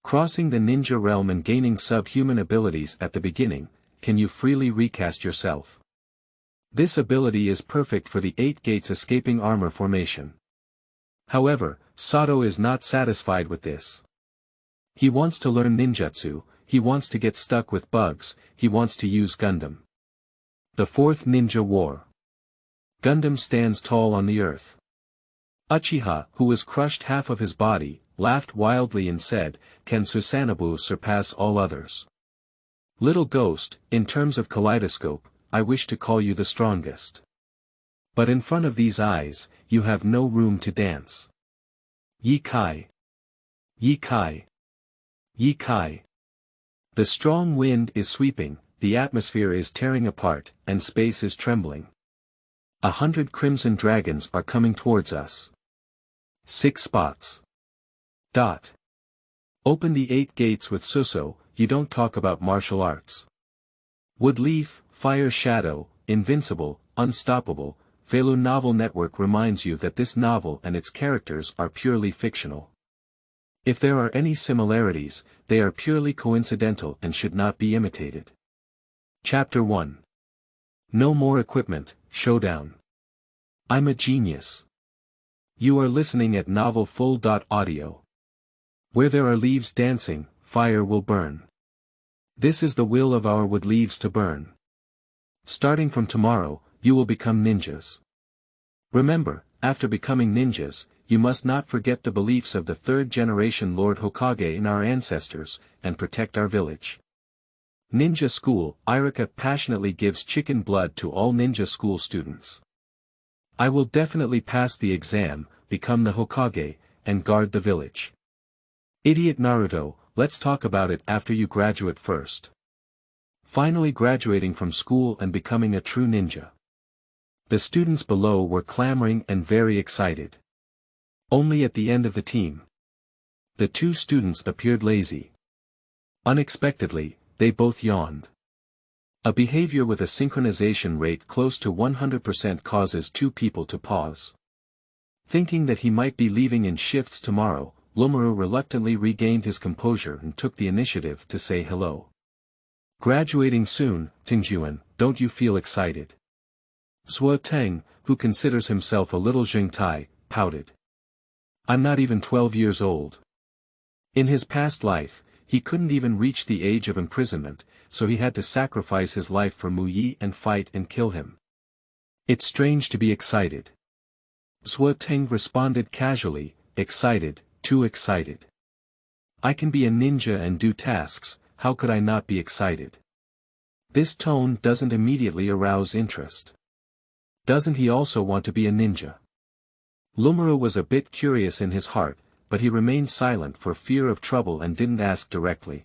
Crossing the ninja realm and gaining subhuman abilities at the beginning, can you freely recast yourself? This ability is perfect for the 8 gates escaping armor formation. However, Sato is not satisfied with this. He wants to learn ninjutsu, he wants to get stuck with bugs, he wants to use Gundam. The Fourth Ninja War.Gundam stands tall on the earth. Uchiha, who was crushed half of his body, laughed wildly and said, "Can Susanobu surpass all others?" Little ghost, in terms of kaleidoscope, I wish to call you the strongest. But in front of these eyes, you have no room to dance. Ye kai. Ye kai. Ye kai. The strong wind is sweeping, the atmosphere is tearing apart, and space is trembling. 100 crimson dragons are coming towards us. 6 spots. Open the 8 gates with Suso, you don't talk about martial arts. Woodleaf, Fire Shadow, Invincible, Unstoppable, Feilu Novel Network reminds you that this novel and its characters are purely fictional. If there are any similarities, they are purely coincidental and should not be imitated. Chapter 1. No more equipment, showdown. I'm a genius. You are listening at novelfull.audio. Where there are leaves dancing, fire will burn. This is the will of our wood leaves to burn. Starting from tomorrow, you will become ninjas. Remember, after becoming ninjas, you must not forget the beliefs of the 3rd generation Lord Hokage in our ancestors, and protect our village. Ninja School, Irika passionately gives chicken blood to all ninja school students. I will definitely pass the exam, become the Hokage, and guard the village. Idiot Naruto, let's talk about it after you graduate first. Finally graduating from school and becoming a true ninja. The students below were clamoring and very excited. Only at the end of the team. The 2 students appeared lazy. Unexpectedly, they both yawned. A behavior with a synchronization rate close to 100% causes 2 people to pause. Thinking that he might be leaving in shifts tomorrow, Lomaru reluctantly regained his composure and took the initiative to say hello. Graduating soon, Tingjuan, don't you feel excited? Teng, who considers himself a little Zhengtai, pouted. I'm not even 12 years old. In his past life, he couldn't even reach the age of imprisonment, so he had to sacrifice his life for Mu Yi and fight and kill him. It's strange to be excited. Teng responded casually, excited, too excited. I can be a ninja and do tasks, how could I not be excited? This tone doesn't immediately arouse interest. Doesn't he also want to be a ninja? Lomaru was a bit curious in his heart, but he remained silent for fear of trouble and didn't ask directly.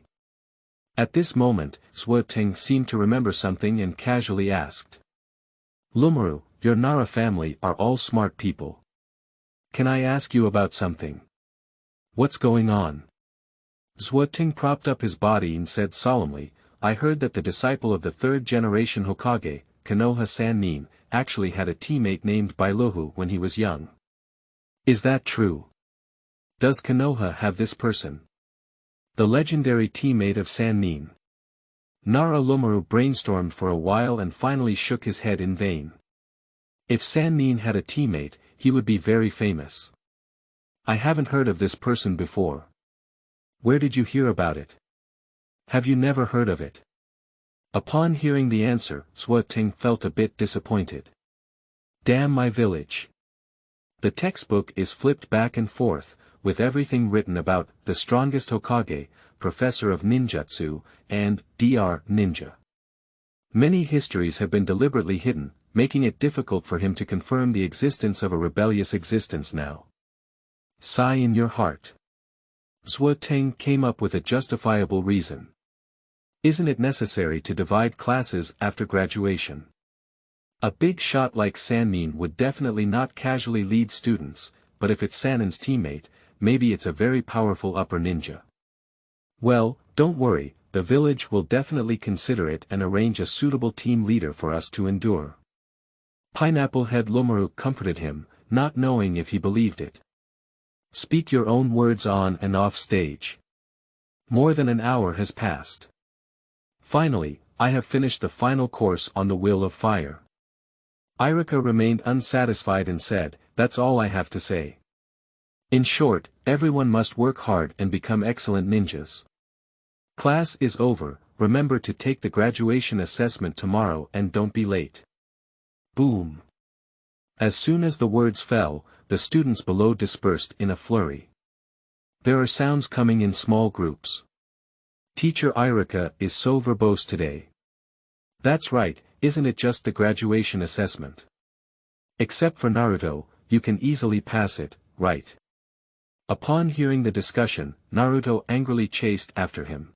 At this moment, Teng seemed to remember something and casually asked. Lomaru, your Nara family are all smart people. Can I ask you about something? What's going on? Teng propped up his body and said solemnly, I heard that the disciple of the 3rd generation Hokage, Konoha Sannin, actually had a teammate named Bailohu when he was young. Is that true? Does Konoha have this person? The legendary teammate of Sannin. Nara Lomaru brainstormed for a while and finally shook his head in vain. If Sannin had a teammate, he would be very famous. I haven't heard of this person before. Where did you hear about it? Have you never heard of it? Upon hearing the answer, Teng felt a bit disappointed. Damn my village. The textbook is flipped back and forth, with everything written about the strongest Hokage, professor of ninjutsu, and Dr. Ninja. Many histories have been deliberately hidden, making it difficult for him to confirm the existence of a rebellious existence now. Sigh in your heart. Teng came up with a justifiable reason. Isn't it necessary to divide classes after graduation? A big shot like Sannin would definitely not casually lead students, but if it's Sannin's teammate, maybe it's a very powerful upper ninja. Well, don't worry, the village will definitely consider it and arrange a suitable team leader for us to endure. Pineapple Head Lomaru comforted him, not knowing if he believed it. Speak your own words on and off stage. More than an hour has passed. Finally, I have finished the final course on the Wheel of Fire. Irika remained unsatisfied and said, "That's all I have to say." In short, everyone must work hard and become excellent ninjas. Class is over, remember to take the graduation assessment tomorrow and don't be late. Boom. As soon as the words fell, the students below dispersed in a flurry. There are sounds coming in small groups. Teacher Irika is so verbose today. That's right, isn't it just the graduation assessment? Except for Naruto, you can easily pass it, right? Upon hearing the discussion, Naruto angrily chased after him.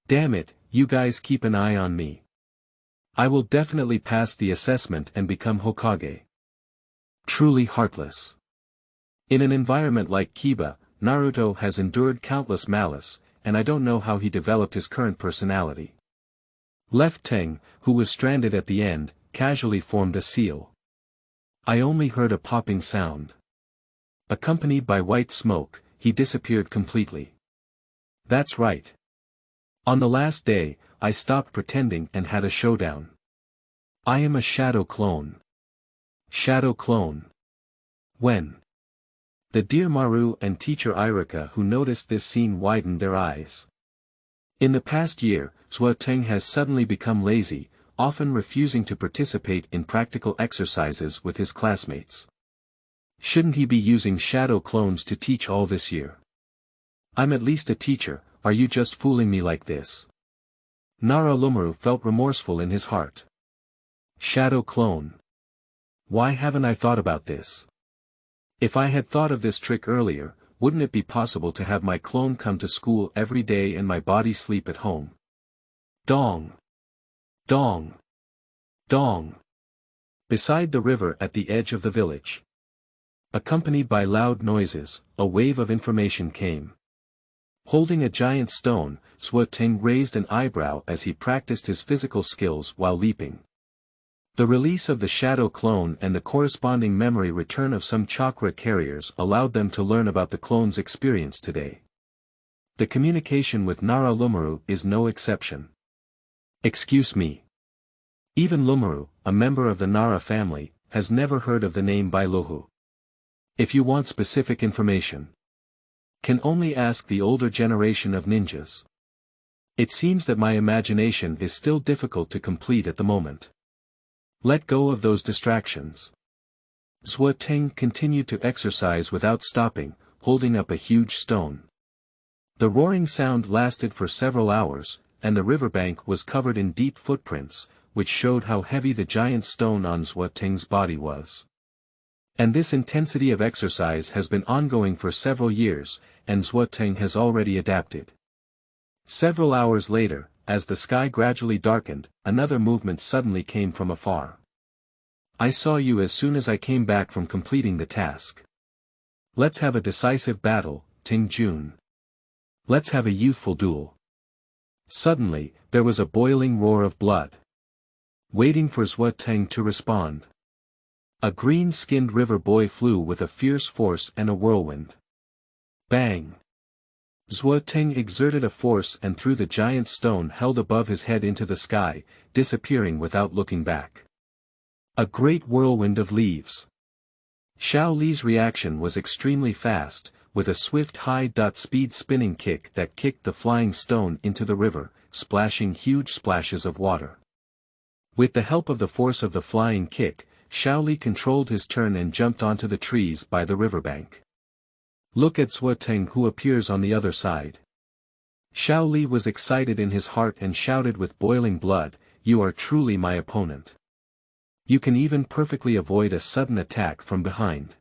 Damn it, you guys keep an eye on me. I will definitely pass the assessment and become Hokage. Truly heartless. In an environment like Kiba, Naruto has endured countless malice, and I don't know how he developed his current personality. Left Teng, who was stranded at the end, casually formed a seal. I only heard a popping sound. Accompanied by white smoke, he disappeared completely. That's right. On the last day, I stopped pretending and had a showdown. I am a shadow clone. Shadow clone. When? The dear Maru and teacher Irika who noticed this scene widened their eyes. In the past year, Teng has suddenly become lazy, often refusing to participate in practical exercises with his classmates. Shouldn't he be using shadow clones to teach all this year? I'm at least a teacher, are you just fooling me like this? Nararumaru felt remorseful in his heart. Shadow clone. Why haven't I thought about this? If I had thought of this trick earlier, wouldn't it be possible to have my clone come to school every day and my body sleep at home? Dong. Dong. Dong. Beside the river at the edge of the village. Accompanied by loud noises, a wave of information came. Holding a giant stone, Teng raised an eyebrow as he practiced his physical skills while leaping. The release of the shadow clone and the corresponding memory return of some chakra carriers allowed them to learn about the clone's experience today. The communication with Nararumaru is no exception. Excuse me. Even Lumaru, a member of the Nara family, has never heard of the name Bailohu. If you want specific information, can only ask the older generation of ninjas. It seems that my imagination is still difficult to complete at the moment. Let go of those distractions. Teng continued to exercise without stopping, holding up a huge stone. The roaring sound lasted for several hours, and the riverbank was covered in deep footprints, which showed how heavy the giant stone on Teng's body was. And this intensity of exercise has been ongoing for several years, and Teng has already adapted. Several hours later, as the sky gradually darkened, another movement suddenly came from afar. I saw you as soon as I came back from completing the task. Let's have a decisive battle, Ting Jun. Let's have a youthful duel. Suddenly, there was a boiling roar of blood. Waiting for Teng to respond. A green-skinned river boy flew with a fierce force and a whirlwind. Bang! Teng exerted a force and threw the giant stone held above his head into the sky, disappearing without looking back. A great whirlwind of leaves. Xiao Li's reaction was extremely fast, with a swift high-speed spinning kick that kicked the flying stone into the river, splashing huge splashes of water. With the help of the force of the flying kick, Xiao Li controlled his turn and jumped onto the trees by the riverbank. Look at Teng who appears on the other side. Xiao Li was excited in his heart and shouted with boiling blood, "You are truly my opponent. You can even perfectly avoid a sudden attack from behind."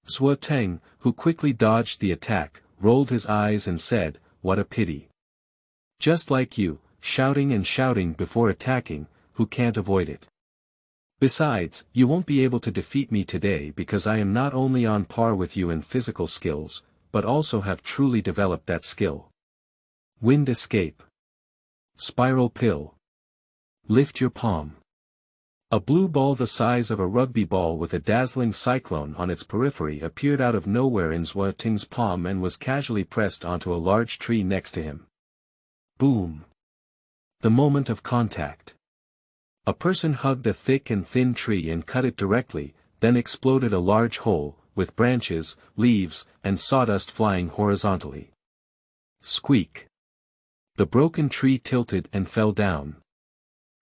Teng, who quickly dodged the attack, rolled his eyes and said, "What a pity. Just like you, shouting and shouting before attacking, who can't avoid it. Besides, you won't be able to defeat me today because I am not only on par with you in physical skills, but also have truly developed that skill. Wind escape. Spiral pill. Lift your palm. A blue ball the size of a rugby ball with a dazzling cyclone on its periphery appeared out of nowhere in Zhua Ting's palm and was casually pressed onto a large tree next to him. Boom! The moment of contact. A person hugged a thick and thin tree and cut it directly, then exploded a large hole, with branches, leaves, and sawdust flying horizontally. Squeak! The broken tree tilted and fell down.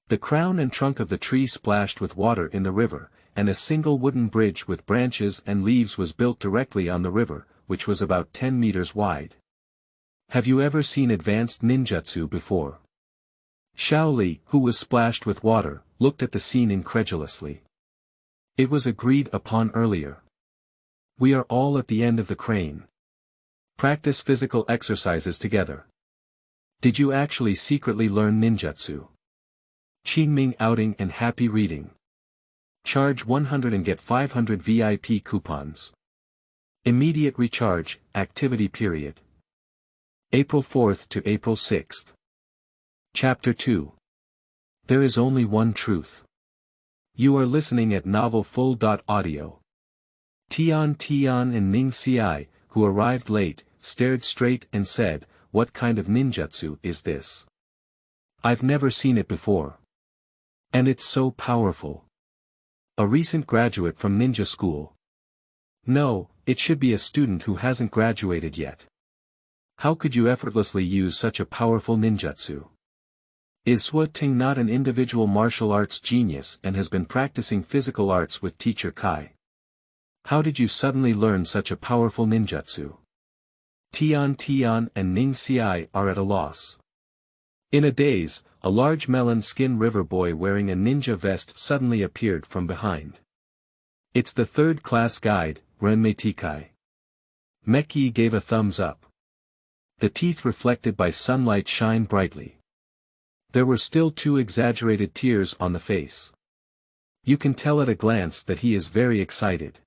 The crown and trunk of the tree splashed with water in the river, and a single wooden bridge with branches and leaves was built directly on the river, which was about 10 meters wide. Have you ever seen advanced ninjutsu before? Shaoli, who was splashed with water, looked at the scene incredulously. It was agreed upon earlier. We are all at the end of the crane. Practice physical exercises together. Did you actually secretly learn ninjutsu? Qingming outing and happy reading. Charge 100 and get 500 VIP coupons. Immediate recharge, activity period. April 4th to April 6th. Chapter 2. There is only one truth. You are listening at novelfull.audio. Tian and Ning Ci, who arrived late, stared straight and said, "What kind of ninjutsu is this? I've never seen it before. And it's so powerful. A recent graduate from ninja school. No, it should be a student who hasn't graduated yet. How could you effortlessly use such a powerful ninjutsu? Is Zhua Ting not an individual martial arts genius and has been practicing physical arts with teacher Kai? How did you suddenly learn such a powerful ninjutsu?" Tian and Ning Ci are at a loss. In a daze, a large melon-skin river boy wearing a ninja vest suddenly appeared from behind. "It's the third-class guide, Renmei. Meki gave a thumbs up. The teeth reflected by sunlight shine brightly. There were still 2 exaggerated tears on the face. You can tell at a glance that he is very excited.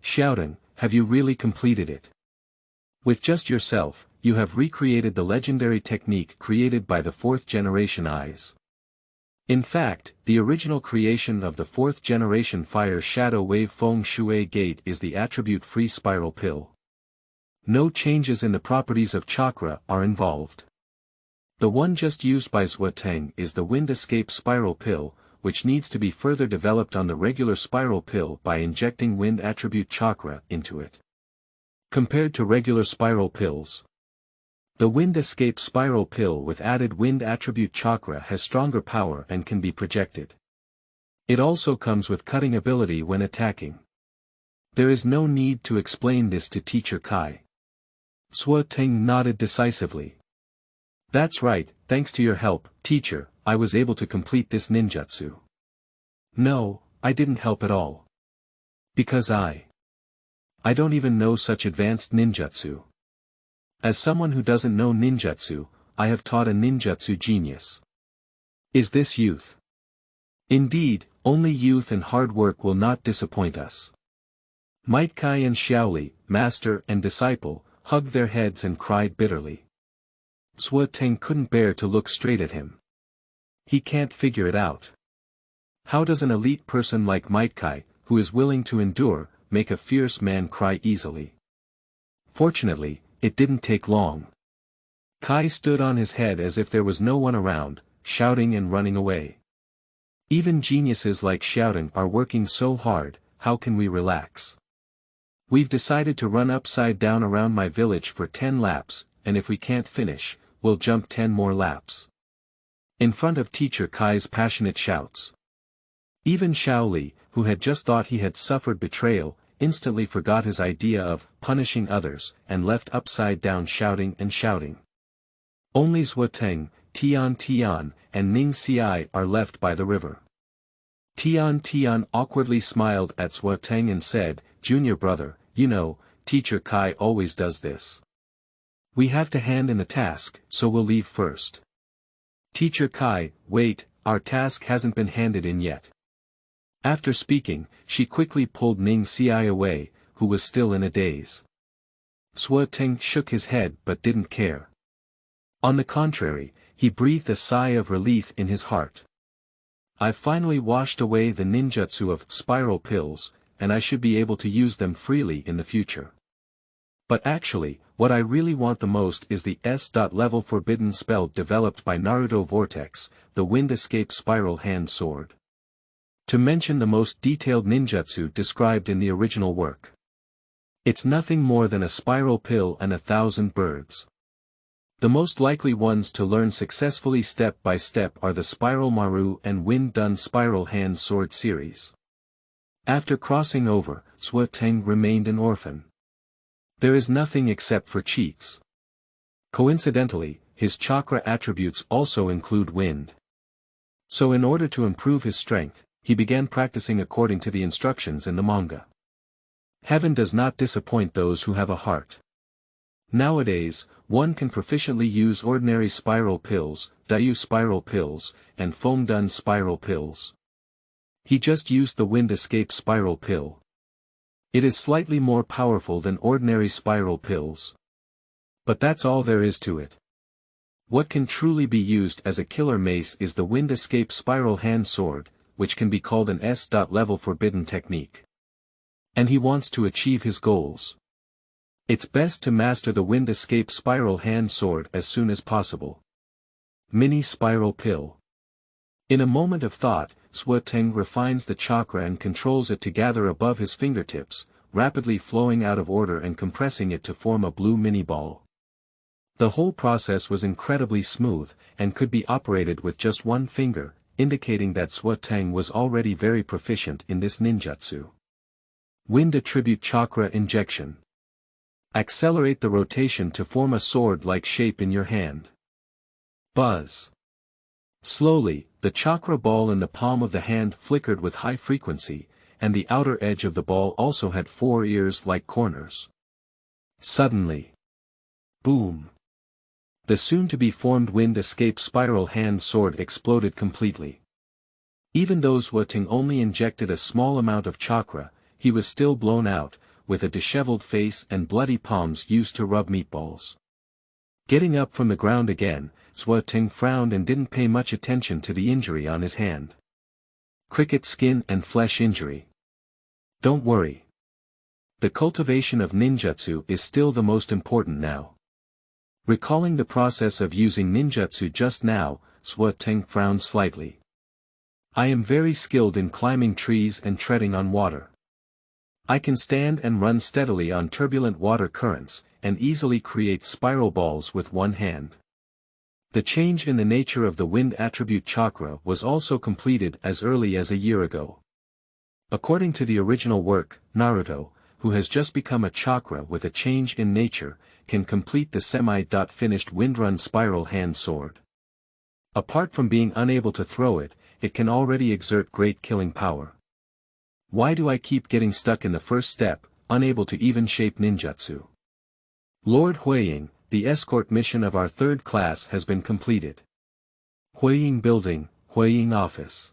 Shouting, have you really completed it? With just yourself, you have recreated the legendary technique created by the 4th generation eyes. In fact, the original creation of the 4th generation fire shadow wave feng shui gate is the attribute-free spiral pill. No changes in the properties of chakra are involved. The one just used by Zhua Teng is the wind escape spiral pill, which needs to be further developed on the regular spiral pill by injecting wind attribute chakra into it. Compared to regular spiral pills, the wind escape spiral pill with added wind attribute chakra has stronger power and can be projected. It also comes with cutting ability when attacking. There is no need to explain this to teacher Kai. Zhua Teng nodded decisively. That's right, thanks to your help, teacher, I was able to complete this ninjutsu. No, I didn't help at all. Because I don't even know such advanced ninjutsu. As someone who doesn't know ninjutsu, I have taught a ninjutsu genius. Is this youth? Indeed, only youth and hard work will not disappoint us. Might Kai and Shaoli, master and disciple, hugged their heads and cried bitterly. Zhua Teng couldn't bear to look straight at him. He can't figure it out. How does an elite person like Might Kai, who is willing to endure, make a fierce man cry easily? Fortunately, it didn't take long. Kai stood on his head as if there was no one around, shouting and running away. Even geniuses like shouting are working so hard, how can we relax? We've decided to run upside down around my village for 10 laps, and if we can't finish, we'll jump 10 more laps. In front of teacher Kai's passionate shouts. Even Shaoli, who had just thought he had suffered betrayal, instantly forgot his idea of punishing others, and left upside down shouting and shouting. Only Zhua Teng, Tian, and Ning Ci are left by the river. Tian awkwardly smiled at Zhua Teng and said, "Junior brother, you know, teacher Kai always does this. We have to hand in the task, so we'll leave first." Teacher Kai, wait, our task hasn't been handed in yet. After speaking, she quickly pulled Ning Ci away, who was still in a daze. Zhua Teng shook his head but didn't care. On the contrary, he breathed a sigh of relief in his heart. I've finally washed away the ninjutsu of spiral pills, and I should be able to use them freely in the future. But actually, what I really want the most is the S.level forbidden spell developed by Naruto Vortex, the Wind Escape Spiral Hand Sword. To mention the most detailed ninjutsu described in the original work. It's nothing more than a spiral pill and 1,000 birds. The most likely ones to learn successfully step by step are the Spiral Maru and Wind Dun Spiral Hand Sword series. After crossing over, Teng remained an orphan. There is nothing except for cheats. Coincidentally, his chakra attributes also include wind. So in order to improve his strength, he began practicing according to the instructions in the manga. Heaven does not disappoint those who have a heart. Nowadays, one can proficiently use ordinary spiral pills, Daiyu spiral pills, and foam dun spiral pills. He just used the wind escape spiral pill. It is slightly more powerful than ordinary spiral pills. But that's all there is to it. What can truly be used as a killer mace is the wind escape spiral hand sword, which can be called an S.level forbidden technique. And he wants to achieve his goals. It's best to master the wind escape spiral hand sword as soon as possible. Mini spiral pill. In a moment of thought, Teng refines the chakra and controls it to gather above his fingertips, rapidly flowing out of order and compressing it to form a blue mini ball. The whole process was incredibly smooth, and could be operated with just one finger, indicating that Teng was already very proficient in this ninjutsu. Wind attribute chakra injection. Accelerate the rotation to form a sword-like shape in your hand. Buzz. Slowly, the chakra ball in the palm of the hand flickered with high frequency, and the outer edge of the ball also had 4 ears like corners. Suddenly. Boom. The soon-to-be-formed wind escape spiral hand sword exploded completely. Even though Teng only injected a small amount of chakra, he was still blown out, with a disheveled face and bloody palms used to rub meatballs. Getting up from the ground again, Teng frowned and didn't pay much attention to the injury on his hand. Cricket skin and flesh injury. Don't worry. The cultivation of ninjutsu is still the most important now. Recalling the process of using ninjutsu just now, Teng frowned slightly. I am very skilled in climbing trees and treading on water. I can stand and run steadily on turbulent water currents, and easily create spiral balls with one hand. The change in the nature of the wind attribute chakra was also completed as early as a year ago. According to the original work, Naruto, who has just become a chakra with a change in nature, can complete the semi-finished windrun spiral hand sword. Apart from being unable to throw it, it can already exert great killing power. Why do I keep getting stuck in the first step, unable to even shape ninjutsu? Lord Huiying, the escort mission of our 3rd class has been completed. Huiying Building, Huiying Office.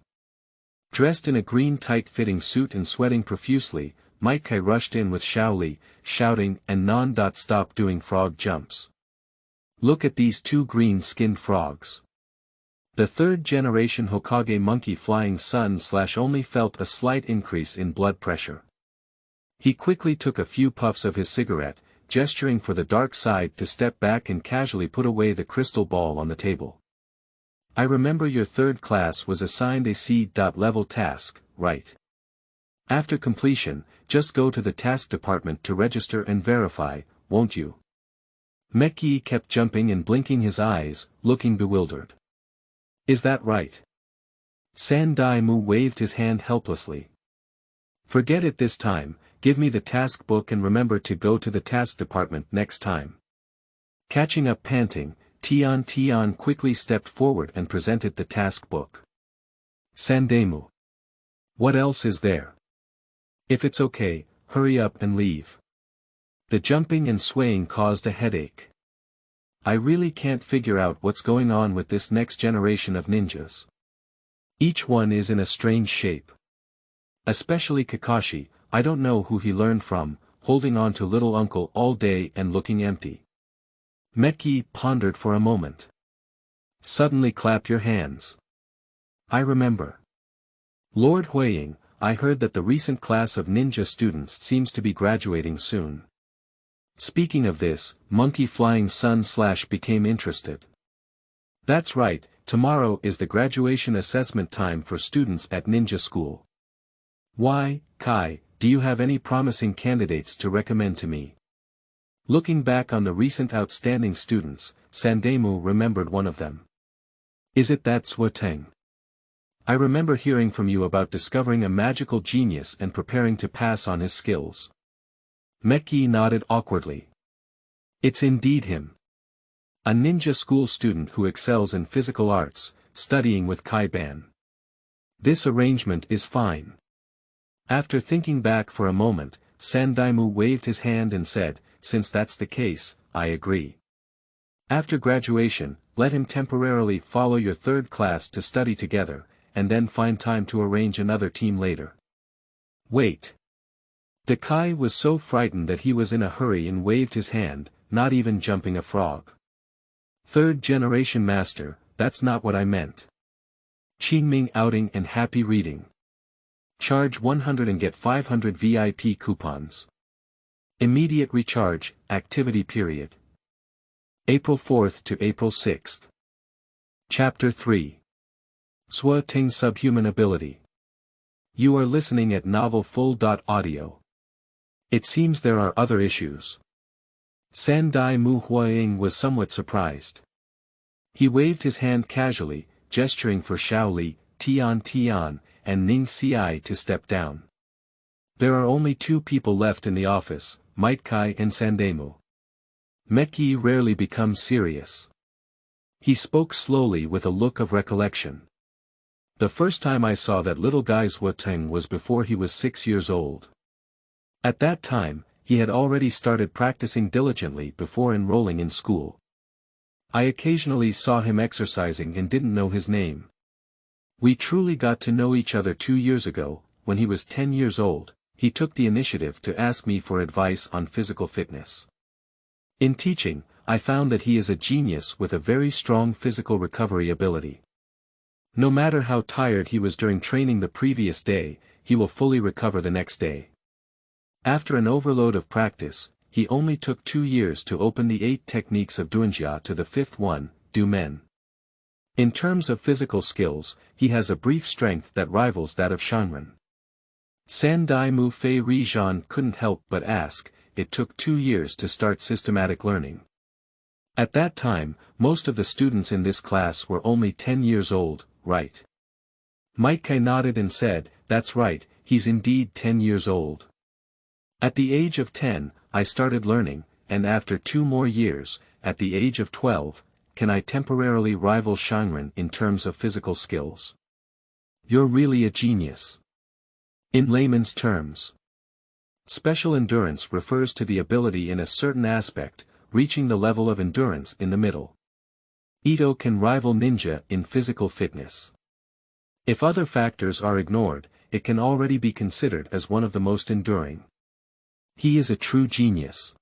Dressed in a green tight-fitting suit and sweating profusely, Might Kai rushed in with Xiao Li, shouting and non-stop doing frog jumps. Look at these 2 green-skinned frogs. The 3rd generation Hokage monkey flying sun / only felt a slight increase in blood pressure. He quickly took a few puffs of his cigarette, gesturing for the dark side to step back and casually put away the crystal ball on the table. I remember your 3rd class was assigned a C.level task, right? After completion, just go to the task department to register and verify, won't you? Meki kept jumping and blinking his eyes, looking bewildered. Is that right? Sandai Mu waved his hand helplessly. Forget it this time, give me the task book and remember to go to the task department next time. Catching up panting, Tian quickly stepped forward and presented the task book. Sandaimu. What else is there? If it's okay, hurry up and leave. The jumping and swaying caused a headache. I really can't figure out what's going on with this next generation of ninjas. Each one is in a strange shape. Especially Kakashi, I don't know who he learned from, holding on to little uncle all day and looking empty. Meki pondered for a moment. Suddenly clap your hands. I remember. Lord Huiying, I heard that the recent class of ninja students seems to be graduating soon. Speaking of this, Monkey Flying Sun / became interested. That's right, tomorrow is the graduation assessment time for students at ninja school. Why, Kai, do you have any promising candidates to recommend to me? Looking back on the recent outstanding students, Sandemu remembered one of them. Is it that Teng? I remember hearing from you about discovering a magical genius and preparing to pass on his skills. Meki nodded awkwardly. It's indeed him. A ninja school student who excels in physical arts, studying with Kaiban. This arrangement is fine. After thinking back for a moment, Sandaimu waved his hand and said, since that's the case, I agree. After graduation, let him temporarily follow your third class to study together, and then find time to arrange another team later. Wait. Dakai was so frightened that he was in a hurry and waved his hand, not even jumping a frog. Third generation master, that's not what I meant. Qingming outing and happy reading. Charge 100 and get 500 VIP coupons. Immediate recharge, activity period. April 4th to April 6th. Chapter 3. Ting Subhuman Ability. You are listening at Novel Full.audio. It seems there are other issues. Sandai Mu Huaying was somewhat surprised. He waved his hand casually, gesturing for Xiao Li, Tian, and Ning Ci to step down. There are only 2 people left in the office, Might Kai and Sandemu. Meki rarely becomes serious. He spoke slowly with a look of recollection. The first time I saw that little guy Teng was before he was 6 years old. At that time, he had already started practicing diligently before enrolling in school. I occasionally saw him exercising and didn't know his name. We truly got to know each other 2 years ago, when he was 10 years old. He took the initiative to ask me for advice on physical fitness. In teaching, I found that he is a genius with a very strong physical recovery ability. No matter how tired he was during training the previous day, he will fully recover the next day. After an overload of practice, he only took 2 years to open the 8 techniques of Dunjia to the 5th one, Du-Men. In terms of physical skills, he has a brief strength that rivals that of Shanren. Sandai Mu Fei Rizhan couldn't help but ask, it took 2 years to start systematic learning. At that time, most of the students in this class were only 10 years old, right? Might Kai nodded and said, that's right, he's indeed 10 years old. At the age of 10, I started learning, and after 2 more years, at the age of 12, can I temporarily rival Shanren in terms of physical skills? You're really a genius. In layman's terms, special endurance refers to the ability in a certain aspect, reaching the level of endurance in the middle. Ito can rival ninja in physical fitness. If other factors are ignored, it can already be considered as one of the most enduring. He is a true genius.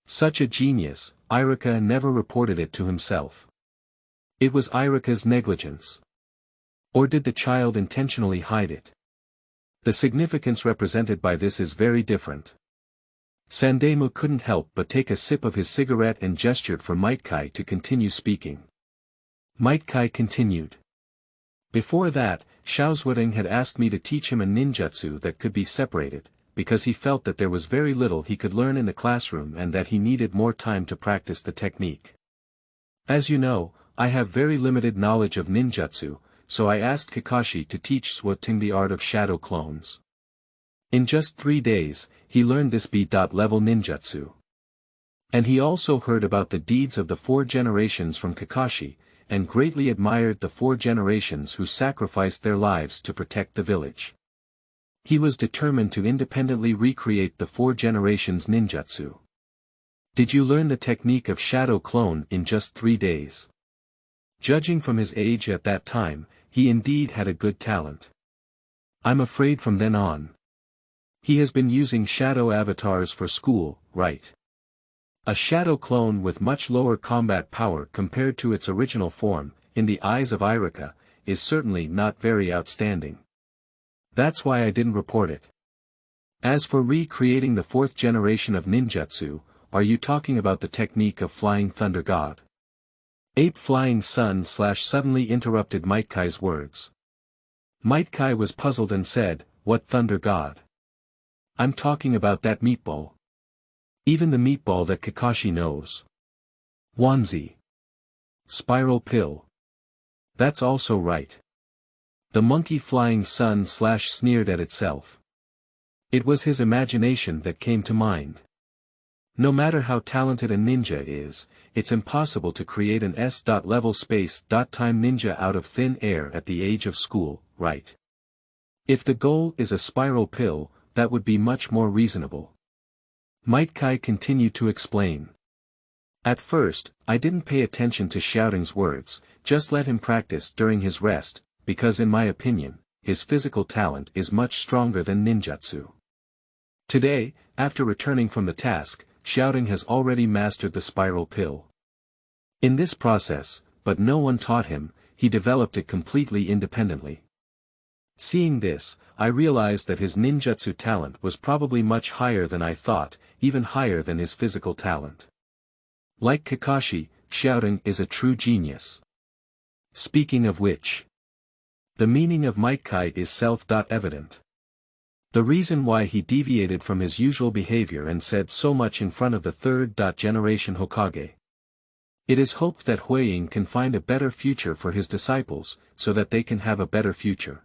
Such a genius, Irika never reported it to himself. It was Irika's negligence. Or did the child intentionally hide it? The significance represented by this is very different. Sandemu couldn't help but take a sip of his cigarette and gestured for Might Kai to continue speaking. Might Kai continued. Before that, Xiaozuoding had asked me to teach him a ninjutsu that could be separated, because he felt that there was very little he could learn in the classroom and that he needed more time to practice the technique. As you know, I have very limited knowledge of ninjutsu, so I asked Kakashi to teach Ting the art of shadow clones. In just 3 days, he learned this B.level ninjutsu. And he also heard about the deeds of the 4 generations from Kakashi, and greatly admired the 4 generations who sacrificed their lives to protect the village. He was determined to independently recreate the 4 generations ninjutsu. Did you learn the technique of shadow clone in just 3 days? Judging from his age at that time, he indeed had a good talent. I'm afraid from then on. He has been using shadow avatars for school, right? A shadow clone with much lower combat power compared to its original form, in the eyes of Irika, is certainly not very outstanding. That's why I didn't report it. As for recreating the fourth generation of ninjutsu, are you talking about the technique of Flying Thunder God? Ape Flying Sun / suddenly interrupted Might Kai's words. Might Kai was puzzled and said, "What Thunder God?" "I'm talking about that meatball. Even the meatball that Kakashi knows. Wanzi. Spiral pill. That's also right." The monkey Flying Sun / sneered at itself. It was his imagination that came to mind. No matter how talented a ninja is, it's impossible to create an S.level space.time ninja out of thin air at the age of school, right? If the goal is a spiral pill, that would be much more reasonable. Might Kai continued to explain. At first, I didn't pay attention to Shouting's words, just let him practice during his rest, because in my opinion, his physical talent is much stronger than ninjutsu. Today, after returning from the task, Shouting has already mastered the spiral pill. In this process, but no one taught him, he developed it completely independently. Seeing this, I realized that his ninjutsu talent was probably much higher than I thought, even higher than his physical talent. Like Kakashi, Shouting is a true genius. Speaking of which, the meaning of Might Kai is self-evident. The reason why he deviated from his usual behavior and said so much in front of the third-generation Hokage. It is hoped that Ying can find a better future for his disciples, so that they can have a better future.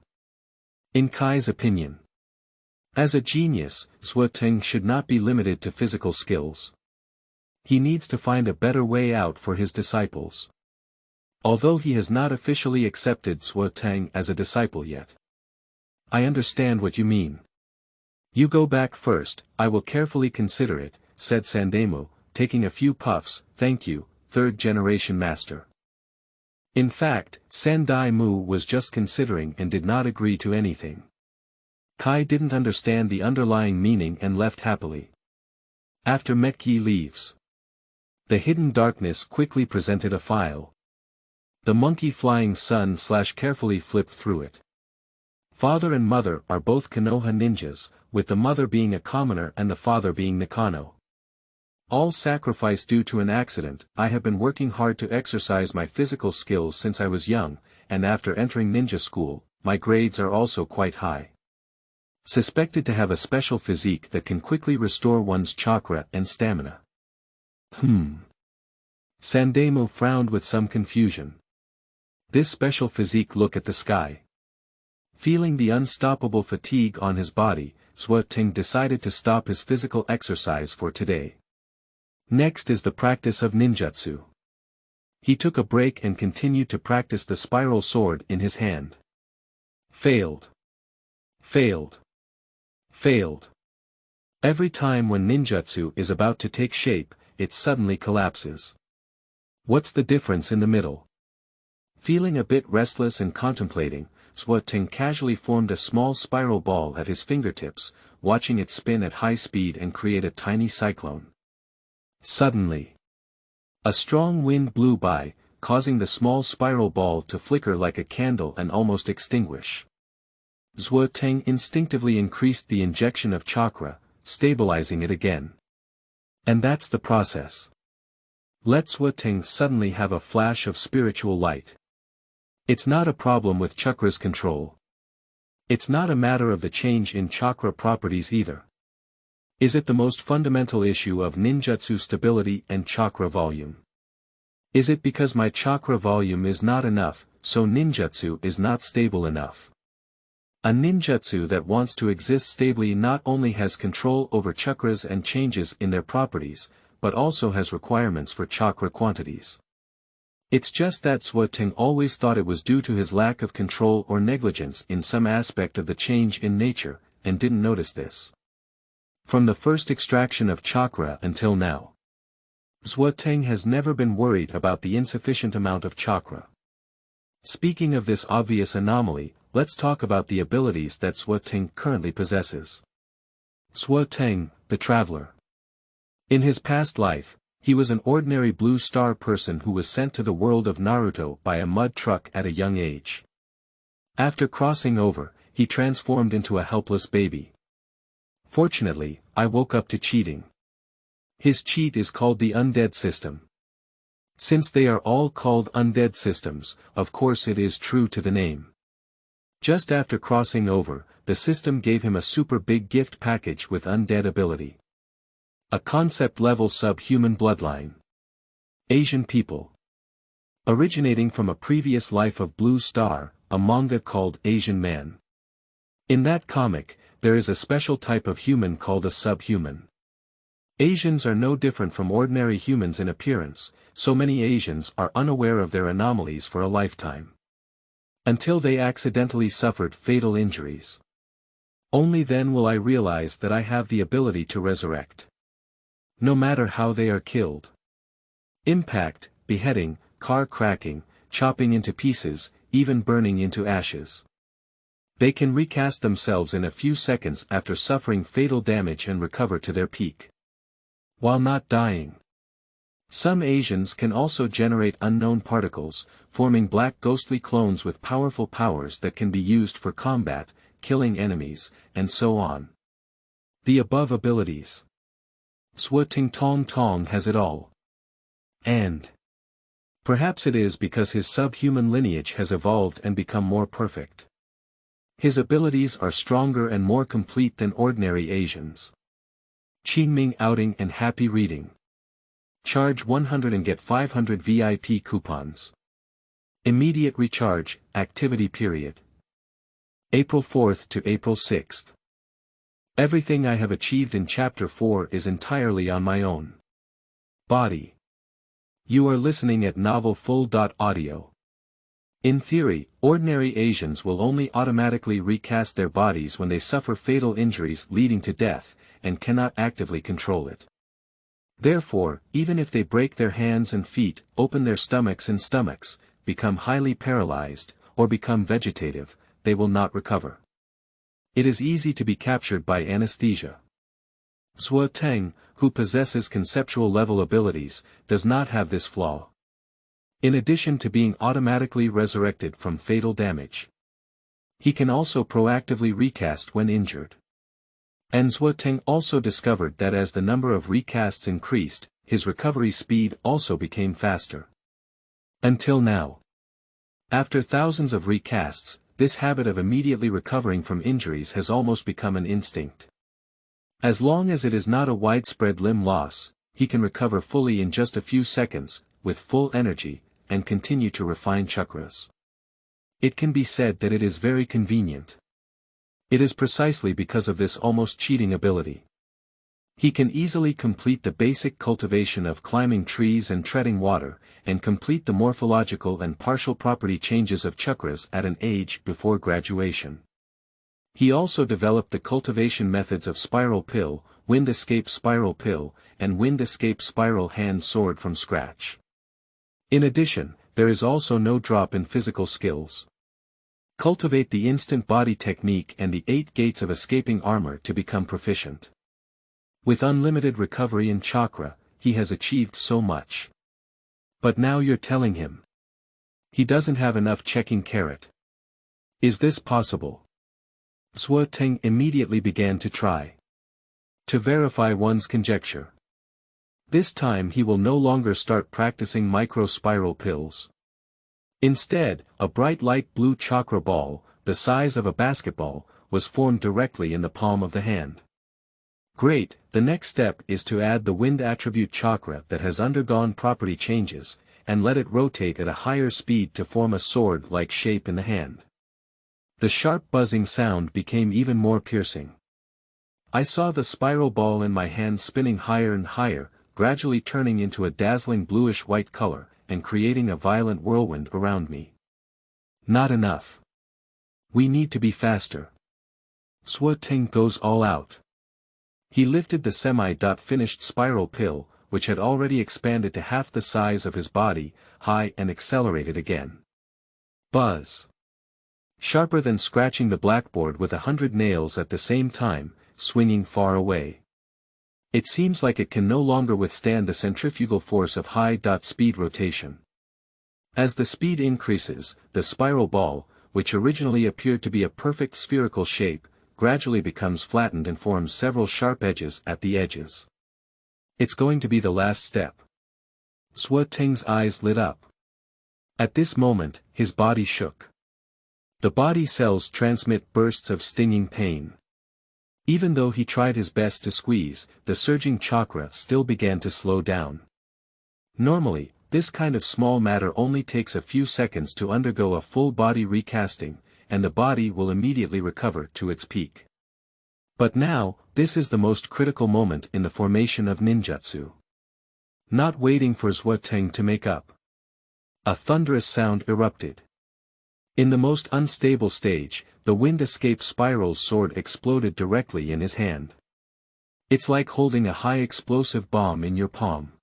In Kai's opinion, as a genius, Teng should not be limited to physical skills. He needs to find a better way out for his disciples. Although he has not officially accepted Teng as a disciple yet. I understand what you mean. You go back first, I will carefully consider it, said Sandemu, taking a few puffs. Thank you, third-generation master. In fact, Sandemu was just considering and did not agree to anything. Kai didn't understand the underlying meaning and left happily. After Mekki leaves, the hidden darkness quickly presented a file. The monkey Flying Sun / carefully flipped through it. Father and mother are both Konoha ninjas, with the mother being a commoner and the father being Nakano. All sacrifice due to an accident. I have been working hard to exercise my physical skills since I was young, and after entering ninja school, my grades are also quite high. Suspected to have a special physique that can quickly restore one's chakra and stamina. Sandemu frowned with some confusion. This special physique. Look at the sky. Feeling the unstoppable fatigue on his body, Teng decided to stop his physical exercise for today. Next is the practice of ninjutsu. He took a break and continued to practice the spiral sword in his hand. Failed. Failed. Failed. Every time when ninjutsu is about to take shape, it suddenly collapses. What's the difference in the middle? Feeling a bit restless and contemplating, Teng casually formed a small spiral ball at his fingertips, watching it spin at high speed and create a tiny cyclone. Suddenly, a strong wind blew by, causing the small spiral ball to flicker like a candle and almost extinguish. Teng instinctively increased the injection of chakra, stabilizing it again. And that's the process. Let Teng suddenly have a flash of spiritual light. It's not a problem with chakra's control. It's not a matter of the change in chakra properties either. Is it the most fundamental issue of ninjutsu stability and chakra volume? Is it because my chakra volume is not enough, so ninjutsu is not stable enough? A ninjutsu that wants to exist stably not only has control over chakras and changes in their properties, but also has requirements for chakra quantities. It's just that Teng always thought it was due to his lack of control or negligence in some aspect of the change in nature, and didn't notice this. From the first extraction of chakra until now, Teng has never been worried about the insufficient amount of chakra. Speaking of this obvious anomaly, let's talk about the abilities that Teng currently possesses. Teng, the Traveler. In his past life, he was an ordinary blue star person who was sent to the world of Naruto by a mud truck at a young age. After crossing over, he transformed into a helpless baby. Fortunately, I woke up to cheating. His cheat is called the undead system. Since they are all called undead systems, of course it is true to the name. Just after crossing over, the system gave him a super big gift package with undead ability. A concept-level subhuman bloodline. Asian people. Originating from a previous life of Blue Star, a manga called Asian Man. In that comic, there is a special type of human called a subhuman. Asians are no different from ordinary humans in appearance, so many Asians are unaware of their anomalies for a lifetime. Until they accidentally suffered fatal injuries. Only then will I realize that I have the ability to resurrect. No matter how they are killed. Impact, beheading, car cracking, chopping into pieces, even burning into ashes. They can recast themselves in a few seconds after suffering fatal damage and recover to their peak. While not dying. Some Asians can also generate unknown particles, forming black ghostly clones with powerful powers that can be used for combat, killing enemies, and so on. The above abilities. Swa Ting Tong Tong has it all. And perhaps it is because his subhuman lineage has evolved and become more perfect. His abilities are stronger and more complete than ordinary Asians. Qingming outing and happy reading. Charge 100 and get 500 VIP coupons. Immediate recharge, activity period. April 4th to April 6th. Everything I have achieved in Chapter 4 is entirely on my own body. You are listening at Novel Full.audio. In theory, ordinary Asians will only automatically recast their bodies when they suffer fatal injuries leading to death, and cannot actively control it. Therefore, even if they break their hands and feet, open their stomachs, become highly paralyzed, or become vegetative, they will not recover. It is easy to be captured by anesthesia. Swa Teng, who possesses conceptual level abilities, does not have this flaw. In addition to being automatically resurrected from fatal damage, he can also proactively recast when injured. And Swa Teng also discovered that as the number of recasts increased, his recovery speed also became faster. Until now. After thousands of recasts, this habit of immediately recovering from injuries has almost become an instinct. As long as it is not a widespread limb loss, he can recover fully in just a few seconds, with full energy, and continue to refine chakras. It can be said that it is very convenient. It is precisely because of this almost cheating ability. He can easily complete the basic cultivation of climbing trees and treading water, and complete the morphological and partial property changes of chakras at an age before graduation. He also developed the cultivation methods of spiral pill, wind escape spiral pill, and wind escape spiral hand sword from scratch. In addition, there is also no drop in physical skills. Cultivate the instant body technique and the 8 gates of escaping armor to become proficient. With unlimited recovery in chakra, he has achieved so much. But now you're telling him he doesn't have enough checking carrot. Is this possible? Swa Teng immediately began to try to verify one's conjecture. This time he will no longer start practicing micro-spiral pills. Instead, a bright light blue chakra ball, the size of a basketball, was formed directly in the palm of the hand. Great, the next step is to add the wind attribute chakra that has undergone property changes, and let it rotate at a higher speed to form a sword-like shape in the hand. The sharp buzzing sound became even more piercing. I saw the spiral ball in my hand spinning higher and higher, gradually turning into a dazzling bluish-white color, and creating a violent whirlwind around me. Not enough. We need to be faster. Swa Teng goes all out. He lifted the semi-finished spiral pill, which had already expanded to half the size of his body, high and accelerated again. Buzz. Sharper than scratching the blackboard with 100 nails at the same time, swinging far away. It seems like it can no longer withstand the centrifugal force of high-speed rotation. As the speed increases, the spiral ball, which originally appeared to be a perfect spherical shape, gradually becomes flattened and forms several sharp edges at the edges. It's going to be the last step. Teng's eyes lit up. At this moment, his body shook. The body cells transmit bursts of stinging pain. Even though he tried his best to squeeze, the surging chakra still began to slow down. Normally, this kind of small matter only takes a few seconds to undergo a full body recasting, and the body will immediately recover to its peak. But now, this is the most critical moment in the formation of ninjutsu. Not waiting for Teng to make up. A thunderous sound erupted. In the most unstable stage, the wind escape spiral's sword exploded directly in his hand. It's like holding a high explosive bomb in your palm.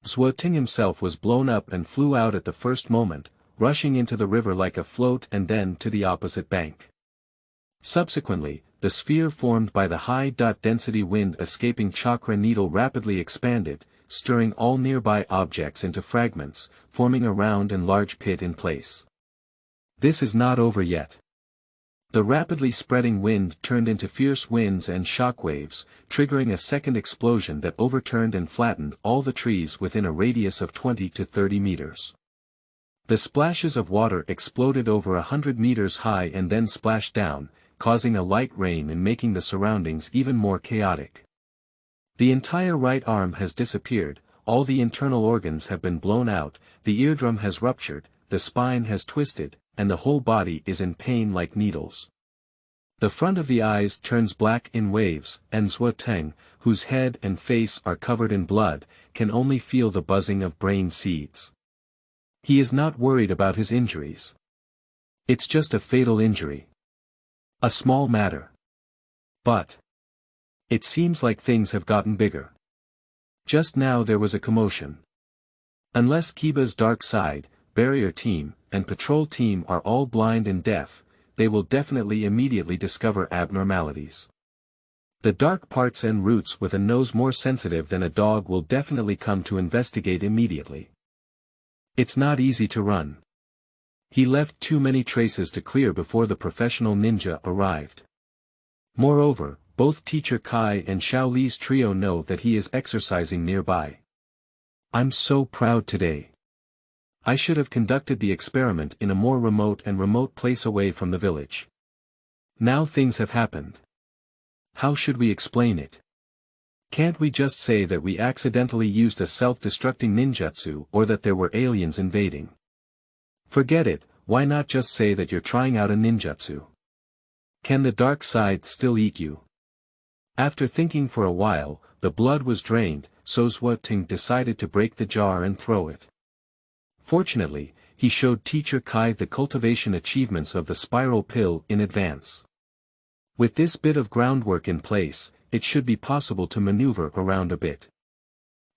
Teng himself was blown up and flew out at the first moment, rushing into the river like a float and then to the opposite bank. Subsequently, the sphere formed by the high-density wind-escaping chakra needle rapidly expanded, stirring all nearby objects into fragments, forming a round and large pit in place. This is not over yet. The rapidly spreading wind turned into fierce winds and shockwaves, triggering a second explosion that overturned and flattened all the trees within a radius of 20 to 30 meters. The splashes of water exploded over 100 meters high and then splashed down, causing a light rain and making the surroundings even more chaotic. The entire right arm has disappeared, all the internal organs have been blown out, the eardrum has ruptured, the spine has twisted, and the whole body is in pain like needles. The front of the eyes turns black in waves, and Teng, whose head and face are covered in blood, can only feel the buzzing of brain seeds. He is not worried about his injuries. It's just a fatal injury. A small matter. But it seems like things have gotten bigger. Just now there was a commotion. Unless Kiba's dark side, barrier team, and patrol team are all blind and deaf, they will definitely immediately discover abnormalities. The dark parts and roots with a nose more sensitive than a dog will definitely come to investigate immediately. It's not easy to run. He left too many traces to clear before the professional ninja arrived. Moreover, both Teacher Kai and Xiao Li's trio know that he is exercising nearby. I'm so proud today. I should have conducted the experiment in a more remote place away from the village. Now things have happened. How should we explain it? Can't we just say that we accidentally used a self-destructing ninjutsu or that there were aliens invading? Forget it, why not just say that you're trying out a ninjutsu? Can the dark side still eat you? After thinking for a while, the blood was drained, so Teng decided to break the jar and throw it. Fortunately, he showed Teacher Kai the cultivation achievements of the spiral pill in advance. With this bit of groundwork in place, it should be possible to maneuver around a bit.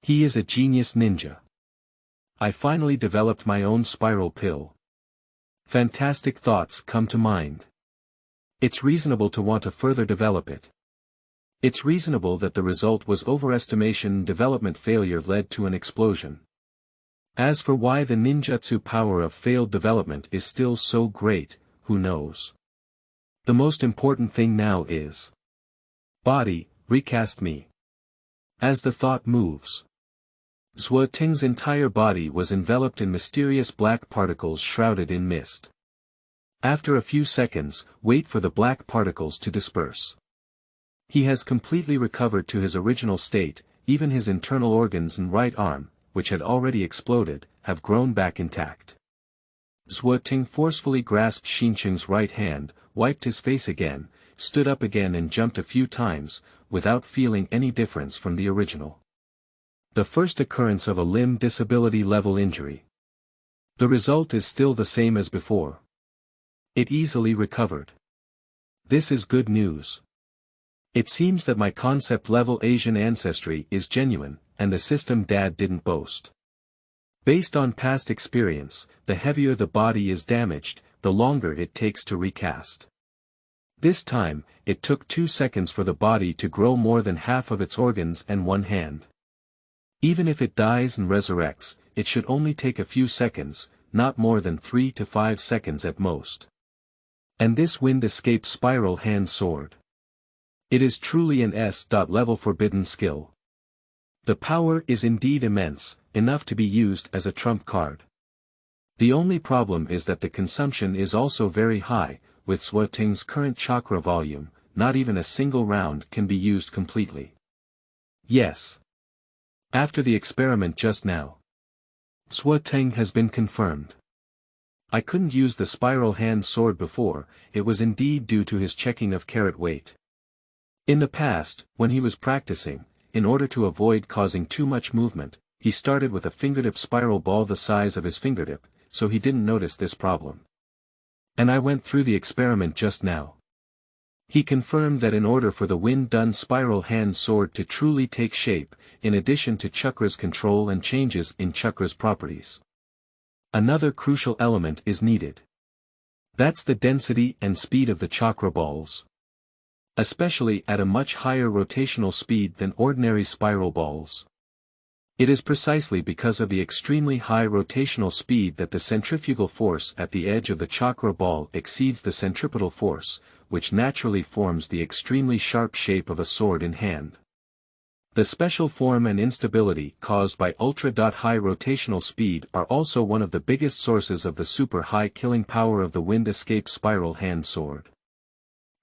He is a genius ninja. I finally developed my own spiral pill. Fantastic thoughts come to mind. It's reasonable to want to further develop it. It's reasonable that the result was overestimation and development failure led to an explosion. As for why the ninjutsu power of failed development is still so great, who knows? The most important thing now is body, recast me. As the thought moves, Teng's entire body was enveloped in mysterious black particles shrouded in mist. After a few seconds, wait for the black particles to disperse. He has completely recovered to his original state, even his internal organs and right arm, which had already exploded, have grown back intact. Teng forcefully grasped Xincheng's right hand, wiped his face again, stood up again and jumped a few times, without feeling any difference from the original. The first occurrence of a limb disability level injury. The result is still the same as before. It easily recovered. This is good news. It seems that my concept-level Asian ancestry is genuine, and the system Dad didn't boast. Based on past experience, the heavier the body is damaged, the longer it takes to recast. This time, it took 2 seconds for the body to grow more than half of its organs and 1 hand. Even if it dies and resurrects, it should only take a few seconds, not more than 3 to 5 seconds at most. And this wind escape spiral hand sword. It is truly an S.level forbidden skill. The power is indeed immense, enough to be used as a trump card. The only problem is that the consumption is also very high, with Teng's current chakra volume, not even a single round can be used completely. Yes. After the experiment just now, Teng has been confirmed. I couldn't use the spiral hand sword before, it was indeed due to his checking of carat weight. In the past, when he was practicing, in order to avoid causing too much movement, he started with a fingertip spiral ball the size of his fingertip, so he didn't notice this problem. And I went through the experiment just now. He confirmed that in order for the wind-done spiral hand sword to truly take shape, in addition to chakra's control and changes in chakra's properties, another crucial element is needed. That's the density and speed of the chakra balls. Especially at a much higher rotational speed than ordinary spiral balls. It is precisely because of the extremely high rotational speed that the centrifugal force at the edge of the chakra ball exceeds the centripetal force, which naturally forms the extremely sharp shape of a sword in hand. The special form and instability caused by ultra-high rotational speed are also one of the biggest sources of the super-high killing power of the wind escape spiral hand sword.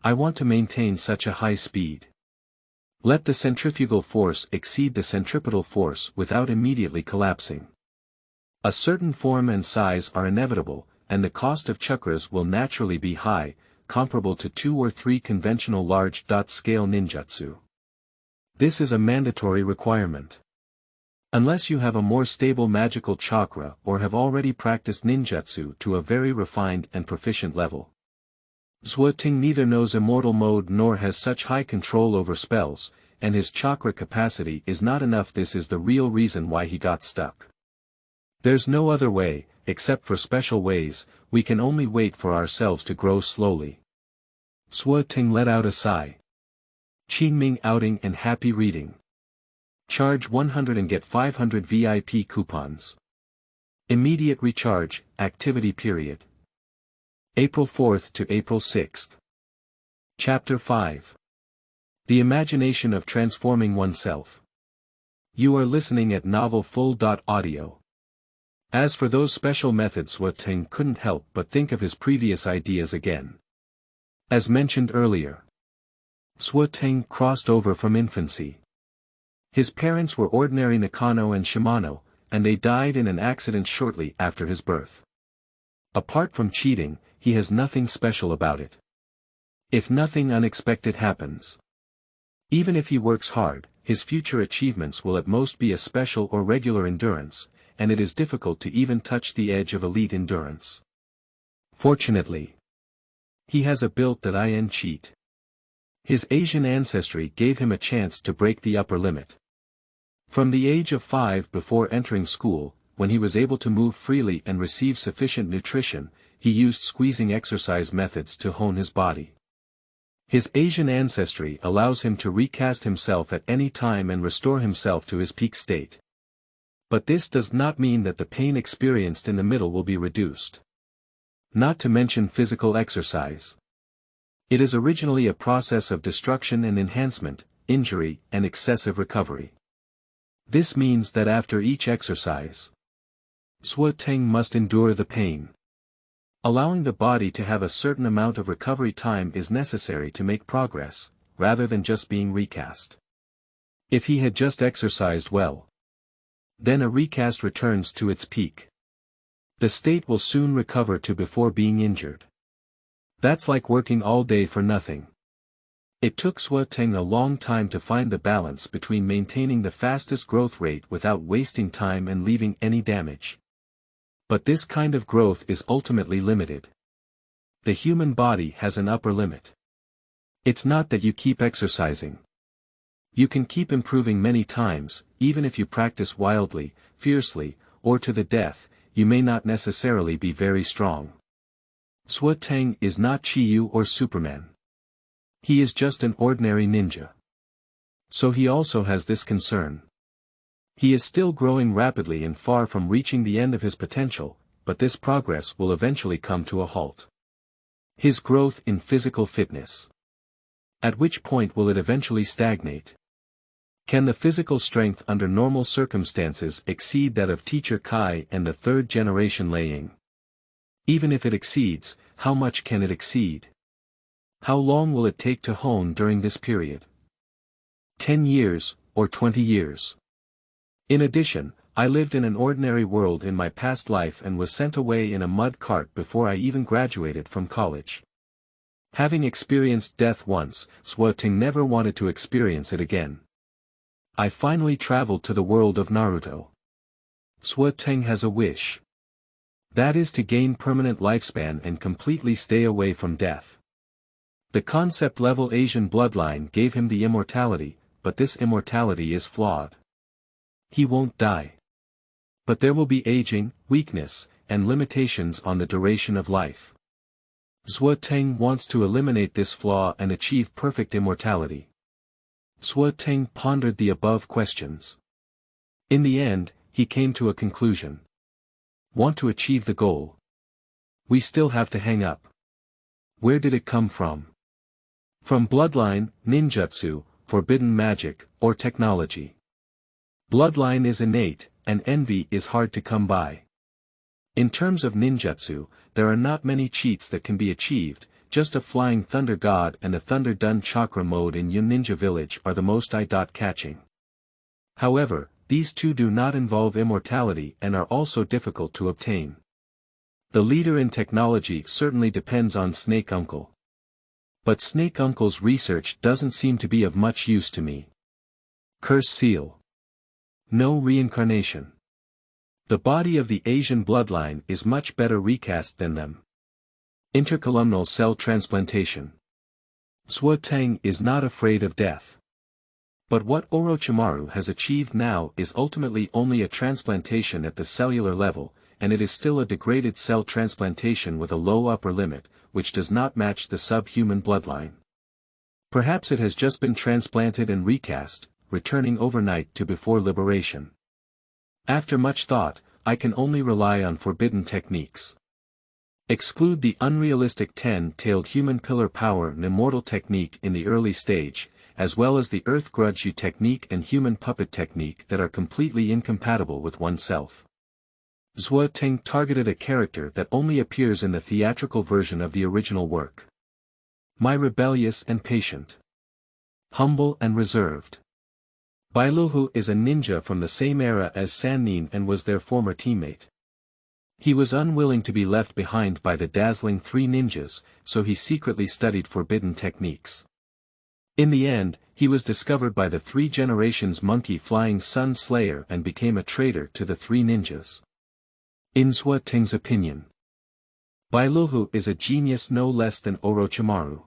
I want to maintain such a high speed. Let the centrifugal force exceed the centripetal force without immediately collapsing. A certain form and size are inevitable, and the cost of chakras will naturally be high, comparable to 2 or 3 conventional large-scale ninjutsu. This is a mandatory requirement. Unless you have a more stable magical chakra or have already practiced ninjutsu to a very refined and proficient level. Teng neither knows immortal mode nor has such high control over spells, and his chakra capacity is not enough. This is the real reason why he got stuck. There's no other way, except for special ways, we can only wait for ourselves to grow slowly. Teng let out a sigh. Qingming outing and happy reading. Charge 100 and get 500 VIP coupons. Immediate recharge, activity period. April 4th to April 6th. Chapter 5. The Imagination of Transforming Oneself. You are listening at novelfull.audio. As for those special methods, Teng couldn't help but think of his previous ideas again. As mentioned earlier, Teng crossed over from infancy. His parents were ordinary Nakano and Shimano, and they died in an accident shortly after his birth. Apart from cheating, he has nothing special about it. If nothing unexpected happens, even if he works hard, his future achievements will at most be a special or regular endurance, and it is difficult to even touch the edge of elite endurance. Fortunately, he has a built that in cheat. His Asian ancestry gave him a chance to break the upper limit. From the age of 5 before entering school, when he was able to move freely and receive sufficient nutrition, he used squeezing exercise methods to hone his body. His Asian ancestry allows him to recast himself at any time and restore himself to his peak state. But this does not mean that the pain experienced in the middle will be reduced. Not to mention physical exercise. It is originally a process of destruction and enhancement, injury, and excessive recovery. This means that after each exercise, Teng must endure the pain. Allowing the body to have a certain amount of recovery time is necessary to make progress, rather than just being recast. If he had just exercised well, then a recast returns to its peak. The state will soon recover to before being injured. That's like working all day for nothing. It took Teng a long time to find the balance between maintaining the fastest growth rate without wasting time and leaving any damage. But this kind of growth is ultimately limited. The human body has an upper limit. It's not that you keep exercising. You can keep improving many times, even if you practice wildly, fiercely, or to the death, you may not necessarily be very strong. Teng is not Chiyu or Superman. He is just an ordinary ninja. So he also has this concern. He is still growing rapidly and far from reaching the end of his potential, but this progress will eventually come to a halt. His growth in physical fitness. At which point will it eventually stagnate? Can the physical strength under normal circumstances exceed that of teacher Kai and the third generation Ying? Even if it exceeds, how much can it exceed? How long will it take to hone during this period? 10 years, or 20 years? In addition, I lived in an ordinary world in my past life and was sent away in a mud cart before I even graduated from college. Having experienced death once, Teng never wanted to experience it again. I finally traveled to the world of Naruto. Teng has a wish. That is to gain permanent lifespan and completely stay away from death. The concept-level Asian bloodline gave him the immortality, but this immortality is flawed. He won't die. But there will be aging, weakness, and limitations on the duration of life. Teng wants to eliminate this flaw and achieve perfect immortality. Teng pondered the above questions. In the end, he came to a conclusion. Want to achieve the goal? We still have to hang up. Where did it come from? From bloodline, ninjutsu, forbidden magic, or technology. Bloodline is innate, and envy is hard to come by. In terms of ninjutsu, there are not many cheats that can be achieved, just a flying thunder god and a thunder dun chakra mode in Yun Ninja Village are the most eye-catching. However, these two do not involve immortality and are also difficult to obtain. The leader in technology certainly depends on Snake Uncle. But Snake Uncle's research doesn't seem to be of much use to me. Curse seal. No reincarnation. The body of the Asian bloodline is much better recast than them. Intercolumnal cell transplantation. Teng is not afraid of death. But what Orochimaru has achieved now is ultimately only a transplantation at the cellular level, and it is still a degraded cell transplantation with a low upper limit, which does not match the subhuman bloodline. Perhaps it has just been transplanted and recast, returning overnight to before liberation. After much thought, I can only rely on forbidden techniques. Exclude the unrealistic 10-tailed human pillar power and immortal technique in the early stage, as well as the earth.Uchiha technique and human puppet technique that are completely incompatible with oneself. Teng targeted a character that only appears in the theatrical version of the original work. My rebellious and patient. Humble and reserved. Feilu is a ninja from the same era as Sannin and was their former teammate. He was unwilling to be left behind by the dazzling three ninjas, so he secretly studied forbidden techniques. In the end, he was discovered by the three generations monkey flying Sun Slayer and became a traitor to the three ninjas. In Teng's opinion, Feilu is a genius no less than Orochimaru.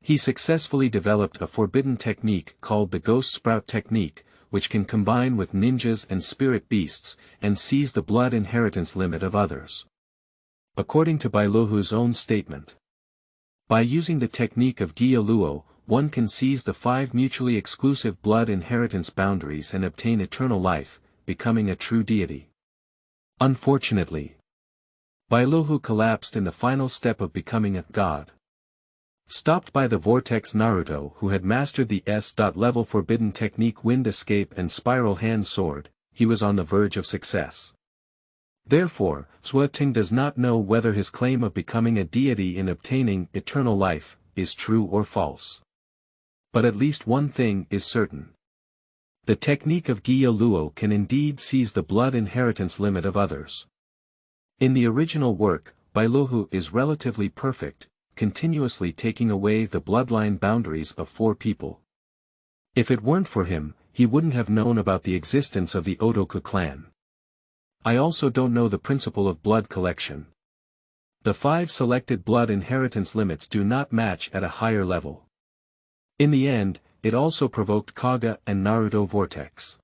He successfully developed a forbidden technique called the Ghost Sprout technique, which can combine with ninjas and spirit beasts, and seize the blood inheritance limit of others. According to Feilu's own statement, by using the technique of Gyuluo, one can seize the 5 mutually exclusive blood inheritance boundaries and obtain eternal life, becoming a true deity. Unfortunately, Feilu collapsed in the final step of becoming a god. Stopped by the Vortex Naruto who had mastered the S.level forbidden technique Wind Escape and Spiral Hand Sword, he was on the verge of success. Therefore, Teng does not know whether his claim of becoming a deity in obtaining eternal life is true or false. But at least one thing is certain. The technique of Gyuluo can indeed seize the blood inheritance limit of others. In the original work, Feilu is relatively perfect, continuously taking away the bloodline boundaries of 4 people. If it weren't for him, he wouldn't have known about the existence of the Otoku clan. I also don't know the principle of blood collection. The 5 selected blood inheritance limits do not match at a higher level. In the end, it also provoked Kaga and Naruto Vortex.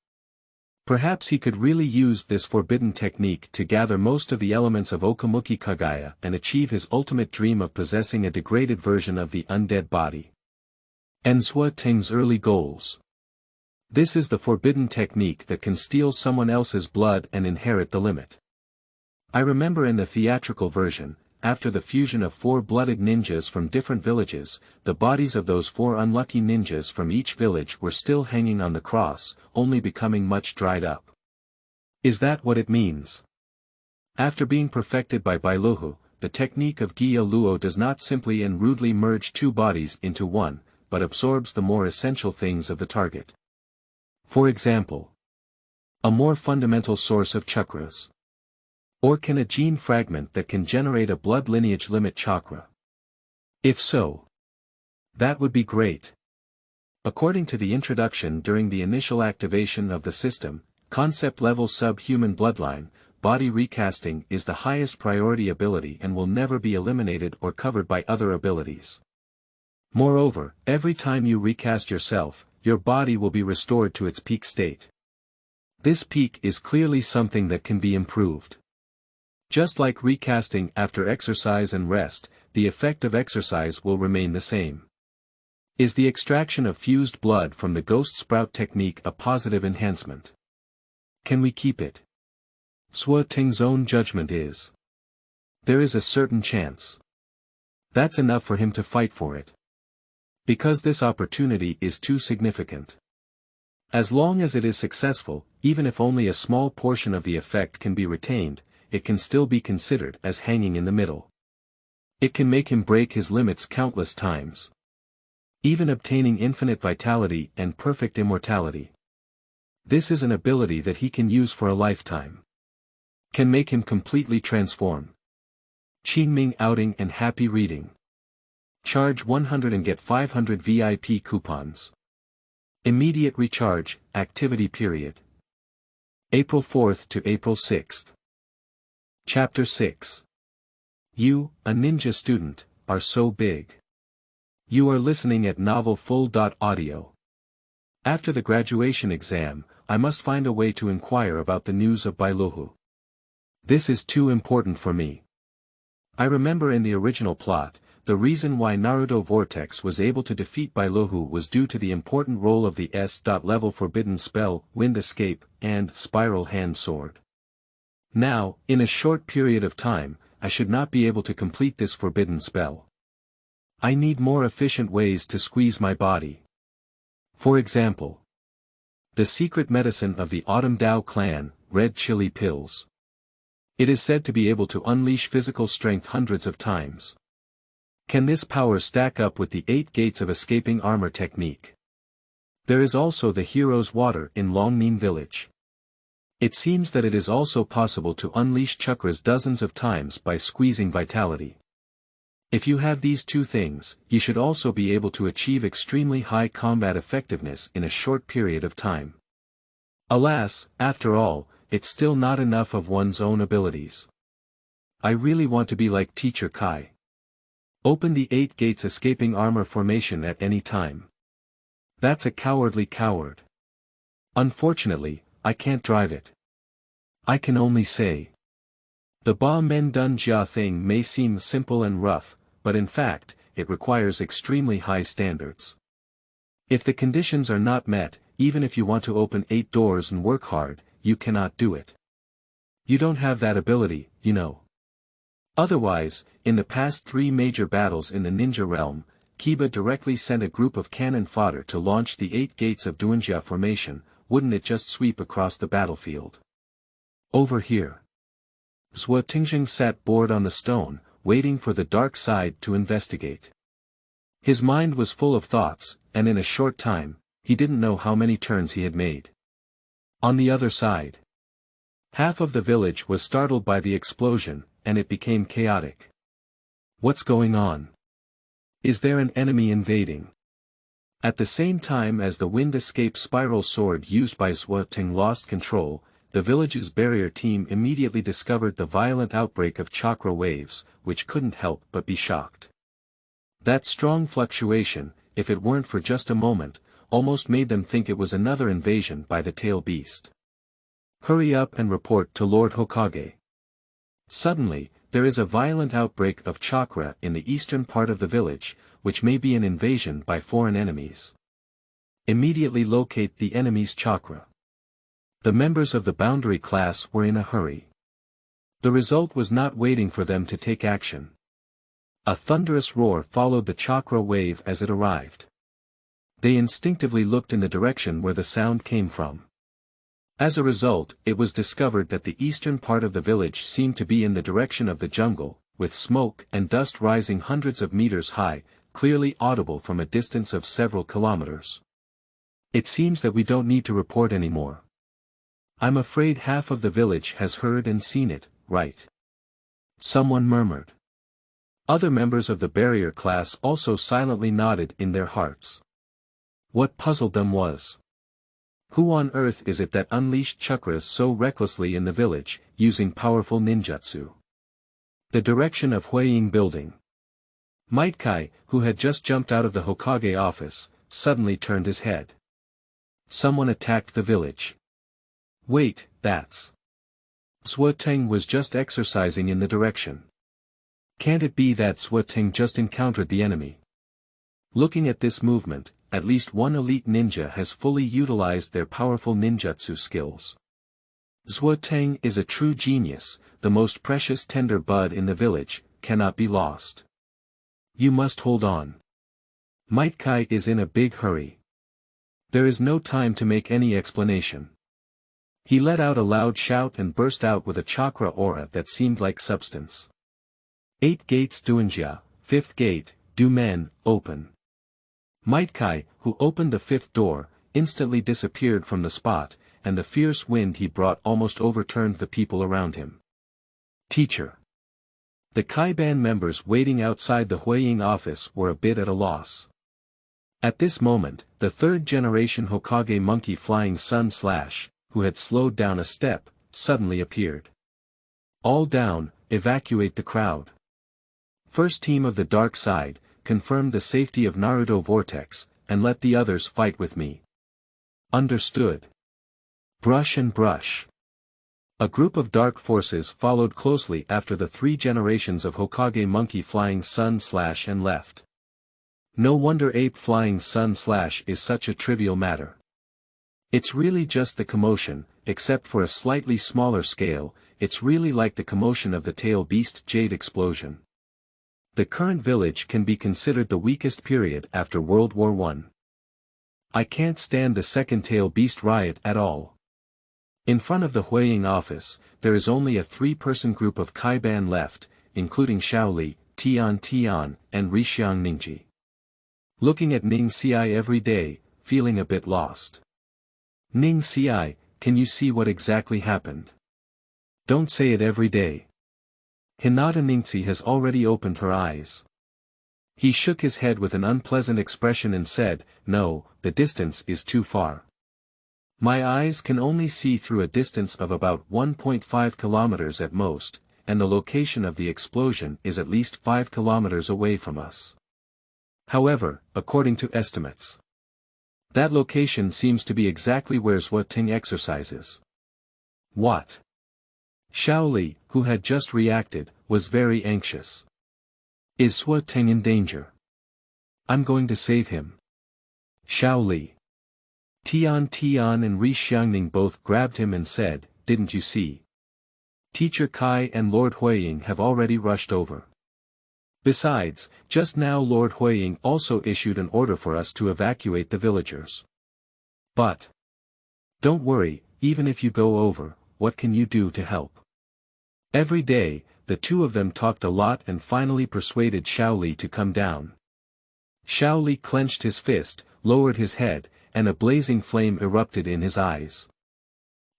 Perhaps he could really use this forbidden technique to gather most of the elements of Okamuki Kagaya and achieve his ultimate dream of possessing a degraded version of the undead body. And Teng's early goals. This is the forbidden technique that can steal someone else's blood and inherit the limit. I remember in the theatrical version, after the fusion of 4 blooded ninjas from different villages, the bodies of those 4 unlucky ninjas from each village were still hanging on the cross, only becoming much dried up. Is that what it means? After being perfected by Bailuhu, the technique of Gya Luo does not simply and rudely merge 2 bodies into one, but absorbs the more essential things of the target. For example, a more fundamental source of chakras. Or can a gene fragment that can generate a blood lineage limit chakra? If so, that would be great. According to the introduction during the initial activation of the system, concept-level subhuman bloodline, body recasting is the highest priority ability and will never be eliminated or covered by other abilities. Moreover, every time you recast yourself, your body will be restored to its peak state. This peak is clearly something that can be improved. Just like recasting after exercise and rest, the effect of exercise will remain the same. Is the extraction of fused blood from the ghost sprout technique a positive enhancement? Can we keep it? Teng's own judgment is. There is a certain chance. That's enough for him to fight for it. Because this opportunity is too significant. As long as it is successful, even if only a small portion of the effect can be retained, it can still be considered as hanging in the middle. It can make him break his limits countless times. Even obtaining infinite vitality and perfect immortality. This is an ability that he can use for a lifetime. Can make him completely transform. Qingming outing and happy reading. Charge 100 and get 500 VIP coupons. Immediate recharge, activity period. April 4th to April 6th. Chapter 6. You, a ninja student, are so big. You are listening at novelfull.audio. After the graduation exam, I must find a way to inquire about the news of Bailuhu. This is too important for me. I remember in the original plot, the reason why Naruto Vortex was able to defeat Bailuhu was due to the important role of the S.level forbidden spell, Wind Escape, and Spiral Hand Sword. Now, in a short period of time, I should not be able to complete this forbidden spell. I need more efficient ways to squeeze my body. For example, the secret medicine of the Autumn Dao clan, red chili pills. It is said to be able to unleash physical strength hundreds of times. Can this power stack up with the 8 gates of escaping armor technique? There is also the hero's water in Longnin village. It seems that it is also possible to unleash chakras dozens of times by squeezing vitality. If you have these 2 things, you should also be able to achieve extremely high combat effectiveness in a short period of time. Alas, after all, it's still not enough of one's own abilities. I really want to be like Teacher Kai. Open the 8 gates escaping armor formation at any time. That's a cowardly coward. Unfortunately, I can't drive it. I can only say. The Ba Men Dun Jia thing may seem simple and rough, but in fact, it requires extremely high standards. If the conditions are not met, even if you want to open 8 doors and work hard, you cannot do it. You don't have that ability, you know. Otherwise, in the past 3 major battles in the ninja realm, Kiba directly sent a group of cannon fodder to launch the 8 gates of Duanjia formation. Wouldn't it just sweep across the battlefield? Over here. Zhou Tingjing sat bored on the stone, waiting for the dark side to investigate. His mind was full of thoughts, and in a short time, he didn't know how many turns he had made. On the other side, half of the village was startled by the explosion, and it became chaotic. What's going on? Is there an enemy invading? At the same time as the wind escape spiral sword used by Zhou Ting lost control, the village's barrier team immediately discovered the violent outbreak of chakra waves, which couldn't help but be shocked. That strong fluctuation, if it weren't for just a moment, almost made them think it was another invasion by the tail beast. Hurry up and report to Lord Hokage. Suddenly, there is a violent outbreak of chakra in the eastern part of the village, which may be an invasion by foreign enemies. Immediately locate the enemy's chakra. The members of the boundary class were in a hurry. The result was not waiting for them to take action. A thunderous roar followed the chakra wave as it arrived. They instinctively looked in the direction where the sound came from. As a result, it was discovered that the eastern part of the village seemed to be in the direction of the jungle, with smoke and dust rising hundreds of meters high, clearly audible from a distance of several kilometers. It seems that we don't need to report anymore. I'm afraid half of the village has heard and seen it, right? Someone murmured. Other members of the barrier class also silently nodded in their hearts. What puzzled them was, who on earth is it that unleashed chakras so recklessly in the village, using powerful ninjutsu? The direction of Ying building. Might Kai, who had just jumped out of the Hokage office, suddenly turned his head. Someone attacked the village. Wait, that's... Teng was just exercising in the direction. Can't it be that Teng just encountered the enemy? Looking at this movement, at least one elite ninja has fully utilized their powerful ninjutsu skills. Teng is a true genius, the most precious tender bud in the village, cannot be lost. You must hold on. Might Kai is in a big hurry. There is no time to make any explanation. He let out a loud shout and burst out with a chakra aura that seemed like substance. 8 gates Duanjia, 5th gate, Du Men, open. Might Kai, who opened the 5th door, instantly disappeared from the spot, and the fierce wind he brought almost overturned the people around him. Teacher. The Kaiban members waiting outside the Ying office were a bit at a loss. At this moment, the 3rd generation Hokage monkey Flying Sun Slash, who had slowed down a step, suddenly appeared. All down, evacuate the crowd. First team of the dark side, confirm the safety of Naruto Vortex, and let the others fight with me. Understood. Brush and brush. A group of dark forces followed closely after the 3 generations of Hokage monkey Flying Sun Slash and left. No wonder Ape Flying Sun Slash is such a trivial matter. It's really just the commotion, except for a slightly smaller scale, it's really like the commotion of the Tail Beast Jade explosion. The current village can be considered the weakest period after World War I. I can't stand the second Tail Beast riot at all. In front of the Ying office, there is only a 3-person group of Kaiban left, including Shaoli, Tian, and Rishiang Ningji. Looking at Ning Ci every day, feeling a bit lost. Ning Ci, can you see what exactly happened? Don't say it every day. Hinata Ningxi has already opened her eyes. He shook his head with an unpleasant expression and said, no, the distance is too far. My eyes can only see through a distance of about 1.5 kilometers at most, and the location of the explosion is at least 5 kilometers away from us. However, according to estimates, that location seems to be exactly where Teng exercises. What? Shaoli, who had just reacted, was very anxious. Is Teng in danger? I'm going to save him. Shaoli. Tian and Ri Xiangning both grabbed him and said, didn't you see? Teacher Kai and Lord Huiying have already rushed over. Besides, just now Lord Huiying also issued an order for us to evacuate the villagers. But don't worry, even if you go over, what can you do to help? Every day, the two of them talked a lot and finally persuaded Shaoli to come down. Shaoli clenched his fist, lowered his head, and a blazing flame erupted in his eyes.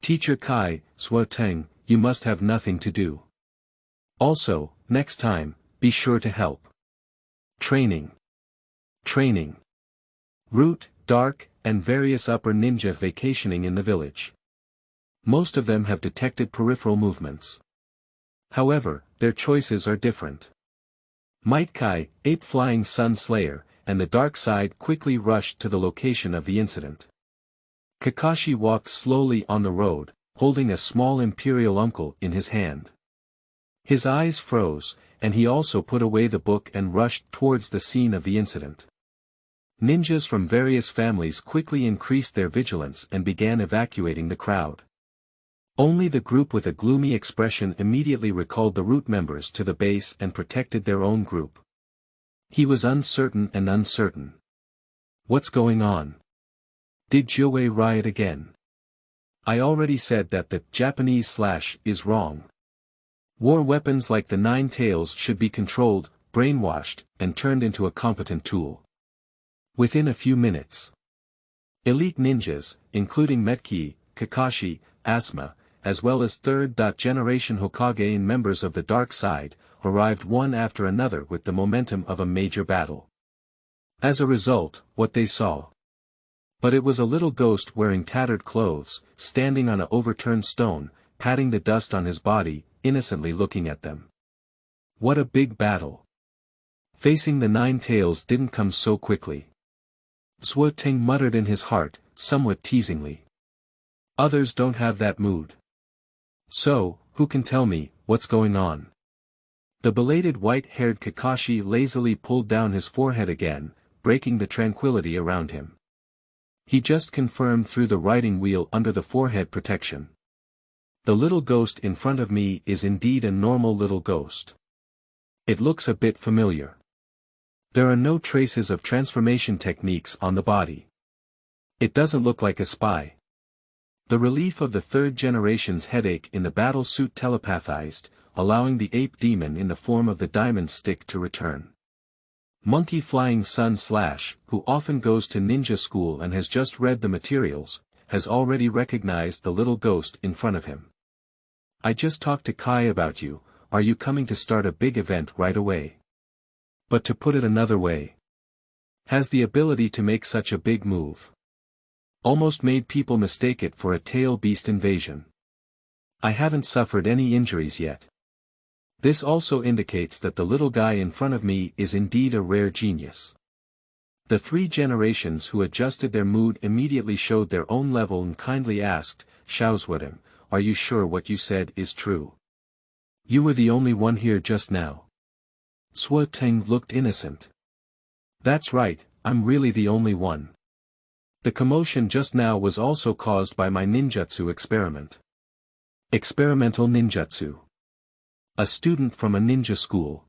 Teacher Kai, Teng, you must have nothing to do. Also, next time, be sure to help. Training. Root, Dark, and various upper ninja vacationing in the village. Most of them have detected peripheral movements. However, their choices are different. Might Kai, Ape Flying Sun Slayer, and the dark side quickly rushed to the location of the incident. Kakashi walked slowly on the road, holding a small imperial uncle in his hand. His eyes froze, and he also put away the book and rushed towards the scene of the incident. Ninjas from various families quickly increased their vigilance and began evacuating the crowd. Only the group with a gloomy expression immediately recalled the root members to the base and protected their own group. He was uncertain and uncertain. What's going on? Did Joe riot again? I already said that the Japanese / is wrong. War weapons like the Nine Tails should be controlled, brainwashed, and turned into a competent tool. Within a few minutes, elite ninjas, including Metki, Kakashi, Asuma, as well as third-generation Hokage and members of the dark side, arrived one after another with the momentum of a major battle. As a result, what they saw. But it was a little ghost wearing tattered clothes, standing on an overturned stone, patting the dust on his body, innocently looking at them. What a big battle. Facing the Nine Tails didn't come so quickly. Teng muttered in his heart, somewhat teasingly. Others don't have that mood. So, who can tell me, what's going on? The belated white-haired Kakashi lazily pulled down his forehead again, breaking the tranquility around him. He just confirmed through the writing wheel under the forehead protection. The little ghost in front of me is indeed a normal little ghost. It looks a bit familiar. There are no traces of transformation techniques on the body. It doesn't look like a spy. The relief of the third generation's headache in the battle suit telepathized, allowing the ape demon in the form of the diamond stick to return. Monkey Flying Sun / who often goes to ninja school and has just read the materials, has already recognized the little ghost in front of him. I just talked to Kai about you, are you coming to start a big event right away? But to put it another way. Has the ability to make such a big move. Almost made people mistake it for a tail beast invasion. I haven't suffered any injuries yet. This also indicates that the little guy in front of me is indeed a rare genius. The three generations who adjusted their mood immediately showed their own level and kindly asked, Shaozwadam, are you sure what you said is true? You were the only one here just now. Teng looked innocent. That's right, I'm really the only one. The commotion just now was also caused by my ninjutsu experiment. Experimental ninjutsu. A student from a ninja school.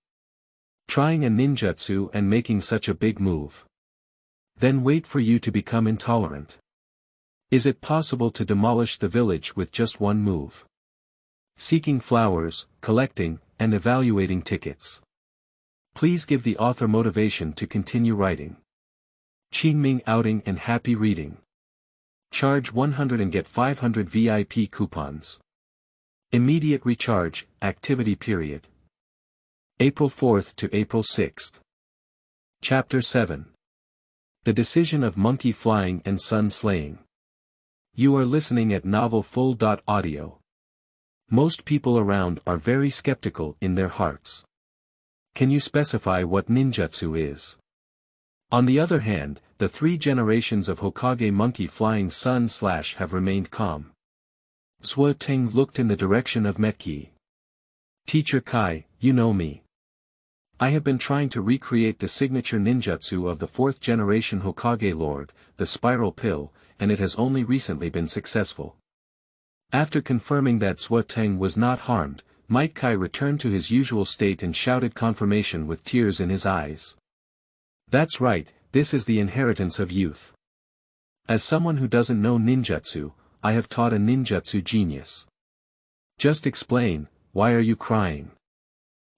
Trying a ninjutsu and making such a big move. Then wait for you to become intolerant. Is it possible to demolish the village with just one move? Seeking flowers, collecting, and evaluating tickets. Please give the author motivation to continue writing. Qingming outing and happy reading. Charge 100 and get 500 VIP coupons. Immediate recharge, activity period. April 4th to April 6th. Chapter 7. The Decision of Monkey Flying and Sun Slaying. You are listening at novelfull.audio. Most people around are very skeptical in their hearts. Can you specify what ninjutsu is? On the other hand, the three generations of Hokage Monkey Flying Sun / have remained calm. Teng looked in the direction of Metki. Teacher Kai, you know me. I have been trying to recreate the signature ninjutsu of the fourth generation Hokage Lord, the spiral pill, and it has only recently been successful. After confirming that Teng was not harmed, Might Kai returned to his usual state and shouted confirmation with tears in his eyes. That's right, this is the inheritance of youth. As someone who doesn't know ninjutsu, I have taught a ninjutsu genius. Just explain, why are you crying?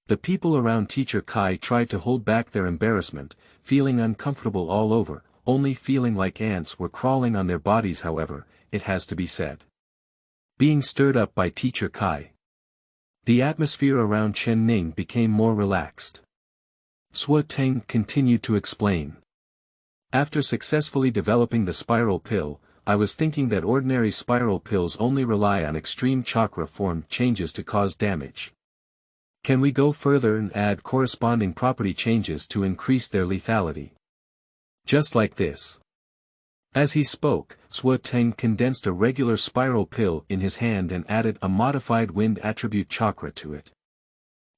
The people around Teacher Kai tried to hold back their embarrassment, feeling uncomfortable all over, only feeling like ants were crawling on their bodies. However, it has to be said. Being stirred up by Teacher Kai. The atmosphere around Chen Ning became more relaxed. Teng continued to explain. After successfully developing the spiral pill, I was thinking that ordinary spiral pills only rely on extreme chakra form changes to cause damage. Can we go further and add corresponding property changes to increase their lethality? Just like this. As he spoke, Teng condensed a regular spiral pill in his hand and added a modified wind attribute chakra to it.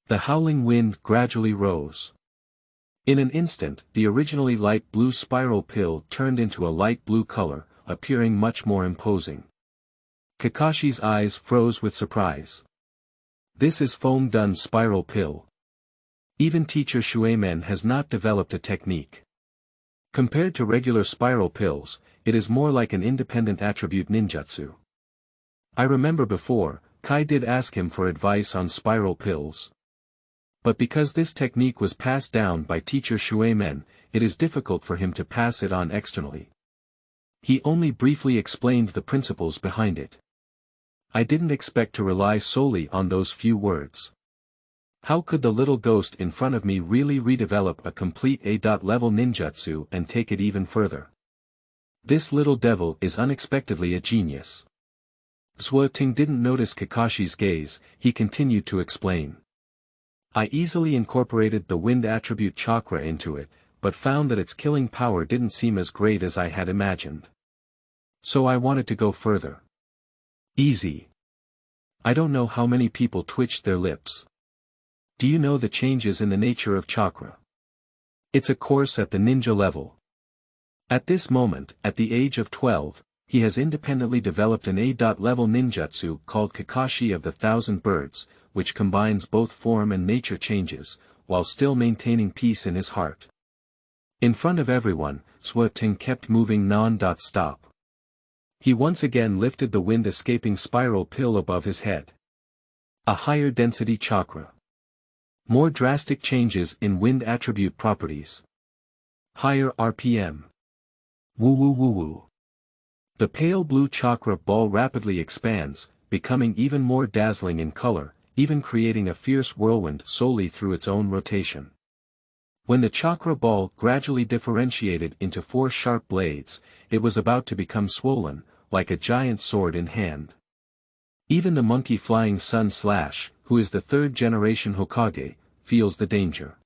The howling wind gradually rose. In an instant, the originally light blue spiral pill turned into a light blue color, appearing much more imposing. Kakashi's eyes froze with surprise. This is foam done spiral pill. Even teacher Shuemen has not developed a technique. Compared to regular spiral pills, it is more like an independent attribute ninjutsu. I remember before, Kai did ask him for advice on spiral pills. But because this technique was passed down by teacher Shuemen, it is difficult for him to pass it on externally. He only briefly explained the principles behind it. I didn't expect to rely solely on those few words. How could the little ghost in front of me really redevelop a complete A-level ninjutsu and take it even further? This little devil is unexpectedly a genius. Teng didn't notice Kakashi's gaze, he continued to explain. I easily incorporated the wind attribute chakra into it, but found that its killing power didn't seem as great as I had imagined. So I wanted to go further. Easy. I don't know how many people twitched their lips. Do you know the changes in the nature of chakra? It's a course at the ninja level. At this moment, at the age of 12, he has independently developed an A-level ninjutsu called Kakashi of the Thousand Birds, which combines both form and nature changes, while still maintaining peace in his heart. In front of everyone, Teng kept moving non-stop. He once again lifted the wind-escaping spiral pill above his head. A higher density chakra. More drastic changes in wind attribute properties. Higher RPM. Woo woo woo woo. The pale blue chakra ball rapidly expands, becoming even more dazzling in color, even creating a fierce whirlwind solely through its own rotation. When the chakra ball gradually differentiated into 4 sharp blades, it was about to become swollen, like a giant sword in hand. Even the monkey flying sun slash, who is the 3rd generation Hokage, feels the danger.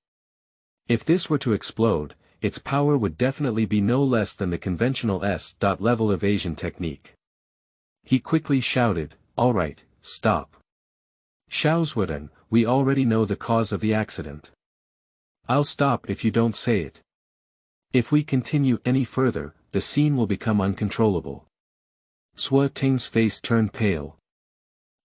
If this were to explode, its power would definitely be no less than the conventional S.level evasion technique. He quickly shouted, "Alright, stop. Shaozuan, we already know the cause of the accident. I'll stop if you don't say it. If we continue any further, the scene will become uncontrollable." Teng's face turned pale.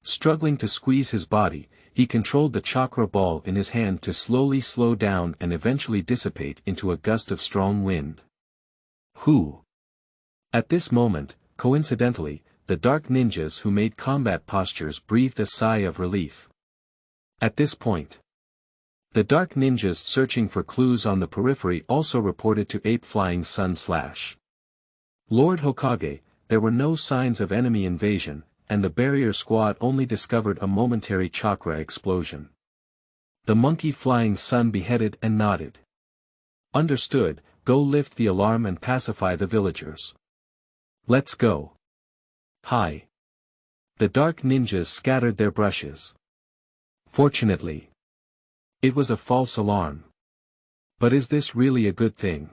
Struggling to squeeze his body, he controlled the chakra ball in his hand to slowly slow down and eventually dissipate into a gust of strong wind. Who? At this moment, coincidentally, the dark ninjas who made combat postures breathed a sigh of relief. At this point, the dark ninjas searching for clues on the periphery also reported to Ape Flying Sun Slash. Lord Hokage, there were no signs of enemy invasion, and the barrier squad only discovered a momentary chakra explosion. The monkey flying sun beheaded and nodded. Understood, go lift the alarm and pacify the villagers. Let's go. Hi. The dark ninjas scattered their brushes. Fortunately, it was a false alarm. But is this really a good thing?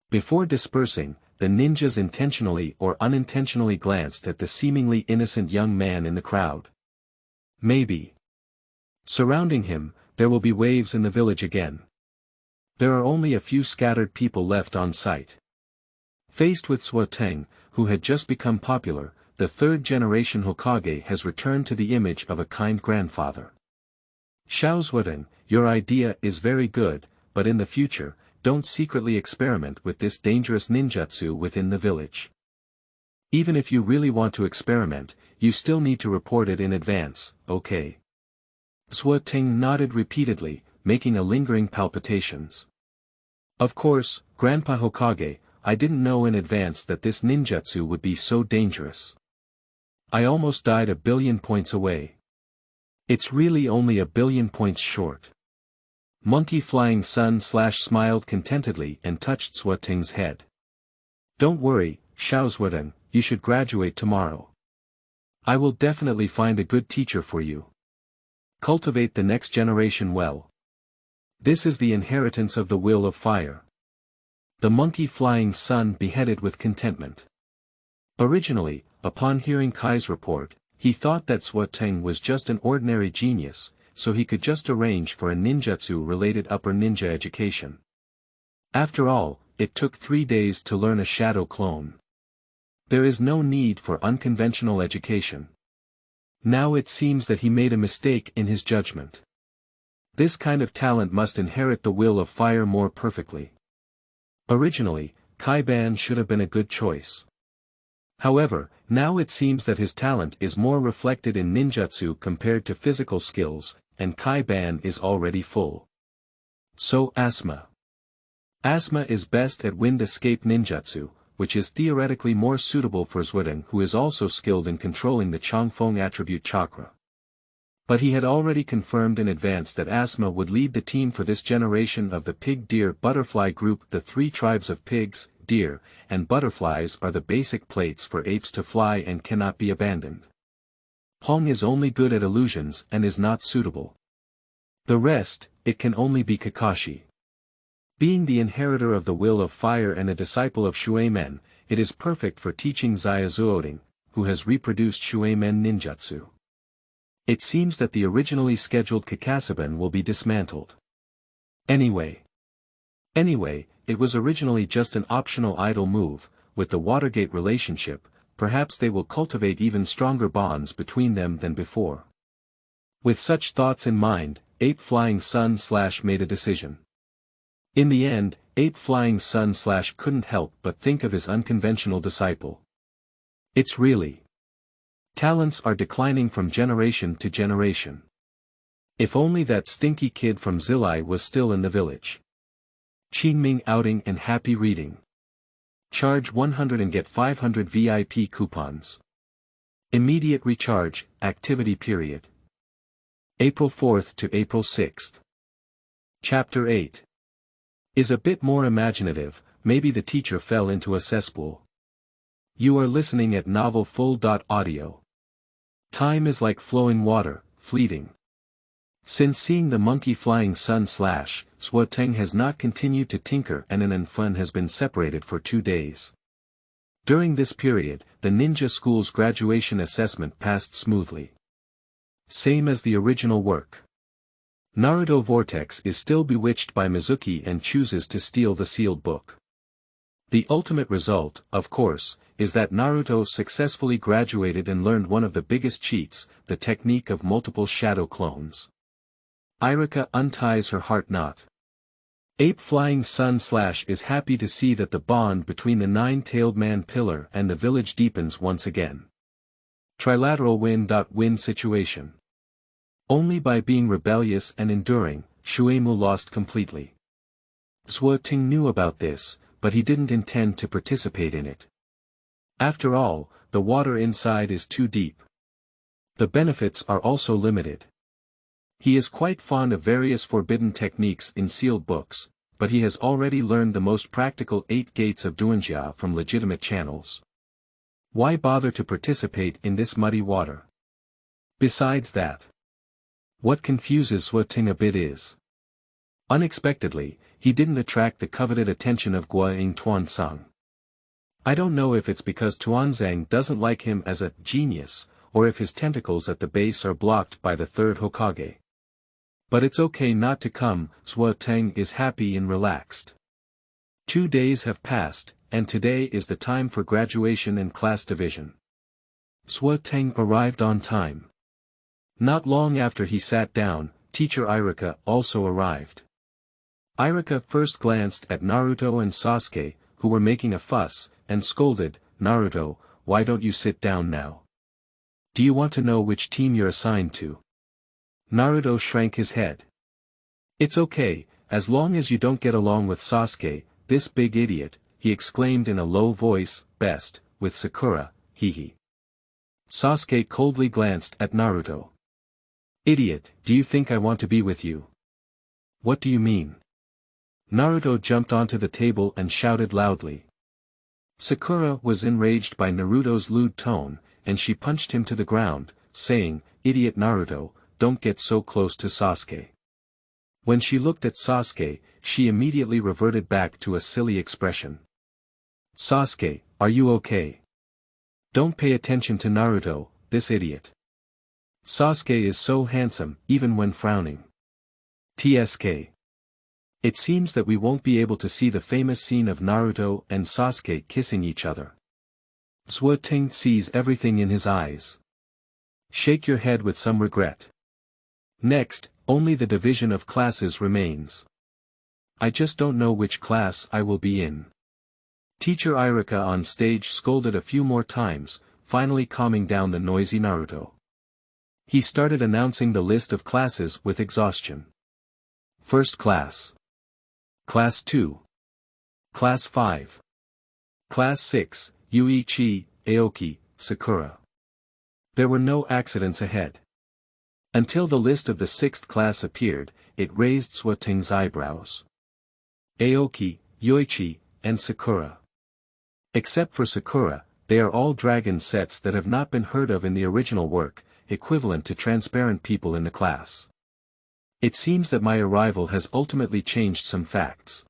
Before dispersing, the ninjas intentionally or unintentionally glanced at the seemingly innocent young man in the crowd. Maybe. Surrounding him, there will be waves in the village again. There are only a few scattered people left on site. Faced with Teng, who had just become popular, the 3rd generation Hokage has returned to the image of a kind grandfather. Shaozuan, your idea is very good, but in the future, don't secretly experiment with this dangerous ninjutsu within the village. Even if you really want to experiment, you still need to report it in advance, okay? Teng nodded repeatedly, making a lingering palpitations. Of course, Grandpa Hokage, I didn't know in advance that this ninjutsu would be so dangerous. I almost died 1 billion points away. It's really only 1 billion points short. Monkey Flying Sun Slash smiled contentedly and touched Teng's head. Don't worry, Shaozuan, you should graduate tomorrow. I will definitely find a good teacher for you. Cultivate the next generation well. This is the inheritance of the will of fire. The monkey flying sun beheaded with contentment. Originally, upon hearing Kai's report, he thought that Teng was just an ordinary genius, so he could just arrange for a ninjutsu-related upper ninja education. After all, it took 3 days to learn a shadow clone. There is no need for unconventional education. Now it seems that he made a mistake in his judgment. This kind of talent must inherit the will of fire more perfectly. Originally, Kiba should have been a good choice. However, now it seems that his talent is more reflected in ninjutsu compared to physical skills, and Kiba is already full. So Asma. Asma is best at wind escape ninjutsu, which is theoretically more suitable for Sueden, who is also skilled in controlling the Changfeng attribute chakra. But he had already confirmed in advance that Asma would lead the team for this generation of the pig-deer-butterfly group. The three tribes of pigs, deer, and butterflies are the basic plates for apes to fly and cannot be abandoned. Hong is only good at illusions and is not suitable. The rest, it can only be Kakashi. Being the inheritor of the will of fire and a disciple of Shuemen, it is perfect for teaching Zaizuoding, who has reproduced Shuemen ninjutsu. It seems that the originally scheduled Kakasaben will be dismantled. Anyway, it was originally just an optional idle move. With the Watergate relationship, perhaps they will cultivate even stronger bonds between them than before. With such thoughts in mind, Ape Flying Sun / made a decision. In the end, Ape Flying Sun / couldn't help but think of his unconventional disciple. It's really. Talents are declining from generation to generation. If only that stinky kid from Zilai was still in the village. Qingming outing and happy reading. Charge 100 and get 500 VIP coupons. Immediate recharge, activity period. April 4th to April 6th. Chapter 8. Is a bit more imaginative. Maybe the teacher fell into a cesspool. You are listening at Novel Full.audio. Time is like flowing water, fleeting. Since seeing the monkey flying sun / Teng has not continued to tinker and Fun has been separated for 2 days. During this period, the ninja school's graduation assessment passed smoothly. Same as the original work. Naruto Vortex is still bewitched by Mizuki and chooses to steal the sealed book. The ultimate result, of course, is that Naruto successfully graduated and learned one of the biggest cheats, the technique of multiple shadow clones. Irika unties her heart knot. Ape Flying Sun / is happy to see that the bond between the nine-tailed man pillar and the village deepens once again. Trilateral win-win situation. Only by being rebellious and enduring, Shuemu lost completely. Ting knew about this, but he didn't intend to participate in it. After all, the water inside is too deep. The benefits are also limited. He is quite fond of various forbidden techniques in sealed books, but he has already learned the most practical 8 gates of Duanjia from legitimate channels. Why bother to participate in this muddy water? Besides that, what confuses Ting a bit is, unexpectedly, he didn't attract the coveted attention of Guaying Tuansang. I don't know if it's because Tuanzang doesn't like him as a genius, or if his tentacles at the base are blocked by the third Hokage. But it's okay not to come. Teng is happy and relaxed. 2 days have passed, and today is the time for graduation and class division. Teng arrived on time. Not long after he sat down, teacher Irika also arrived. Irika first glanced at Naruto and Sasuke, who were making a fuss, and scolded, "Naruto, why don't you sit down now? Do you want to know which team you're assigned to?" Naruto shrank his head. "It's okay, as long as you don't get along with Sasuke, this big idiot," he exclaimed in a low voice, "best, with Sakura, hehe." Sasuke coldly glanced at Naruto. "Idiot, do you think I want to be with you?" "What do you mean?" Naruto jumped onto the table and shouted loudly. Sakura was enraged by Naruto's lewd tone, and she punched him to the ground, saying, "Idiot Naruto, don't get so close to Sasuke." When she looked at Sasuke, she immediately reverted back to a silly expression. "Sasuke, are you okay? Don't pay attention to Naruto, this idiot. Sasuke is so handsome, even when frowning. TSK. It seems that we won't be able to see the famous scene of Naruto and Sasuke kissing each other. Ting sees everything in his eyes. Shake your head with some regret. Next, Only the division of classes remains. I just don't know which class I will be in. Teacher Irika on stage scolded a few more times, finally calming down the noisy Naruto. He started announcing the list of classes with exhaustion. First class. Class 2. Class 5. Class 6, Yuichi, Aoki, Sakura. There were no accidents ahead. Until the list of the 6th class appeared, it raised Teng's eyebrows. Aoki, Yoichi, and Sakura. Except for Sakura, they are all dragon sets that have not been heard of in the original work, equivalent to transparent people in the class. It seems that my arrival has ultimately changed some facts.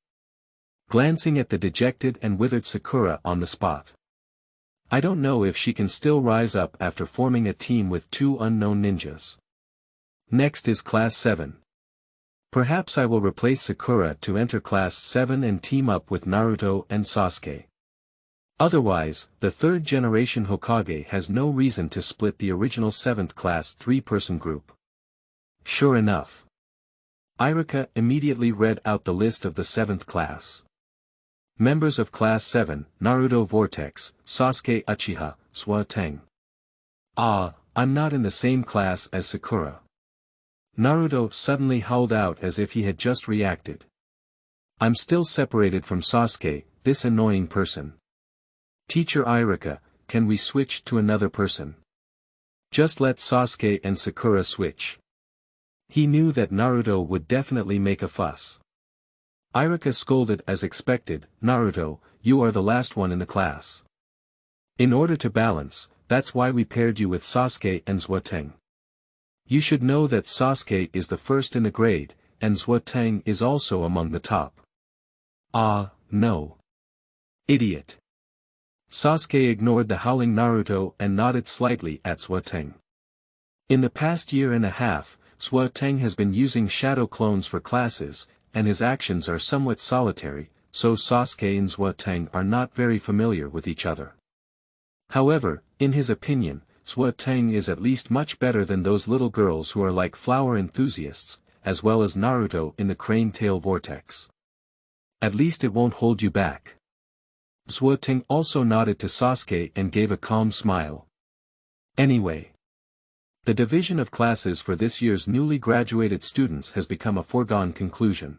Glancing at the dejected and withered Sakura on the spot. I don't know if she can still rise up after forming a team with 2 unknown ninjas. Next is Class 7. Perhaps I will replace Sakura to enter Class 7 and team up with Naruto and Sasuke. Otherwise, the 3rd generation Hokage has no reason to split the original 7th class 3-person group. Sure enough. Irika immediately read out the list of the 7th class. Members of Class 7, Naruto Vortex, Sasuke Uchiha, Teng. Ah, I'm not in the same class as Sakura. Naruto suddenly howled out as if he had just reacted. I'm still separated from Sasuke, this annoying person. Teacher Irika, can we switch to another person? Just let Sasuke and Sakura switch. He knew that Naruto would definitely make a fuss. Irika scolded as expected, Naruto, you are the last one in the class. In order to balance, that's why we paired you with Sasuke and Teng. You should know that Sasuke is the first in the grade, and Teng is also among the top. Ah, no. Idiot. Sasuke ignored the howling Naruto and nodded slightly at Teng. In the past year and a half, Teng has been using shadow clones for classes, and his actions are somewhat solitary, so Sasuke and Teng are not very familiar with each other. However, in his opinion, Teng is at least much better than those little girls who are like flower enthusiasts, as well as Naruto in the crane tail vortex. At least it won't hold you back. Teng also nodded to Sasuke and gave a calm smile. Anyway. The division of classes for this year's newly graduated students has become a foregone conclusion.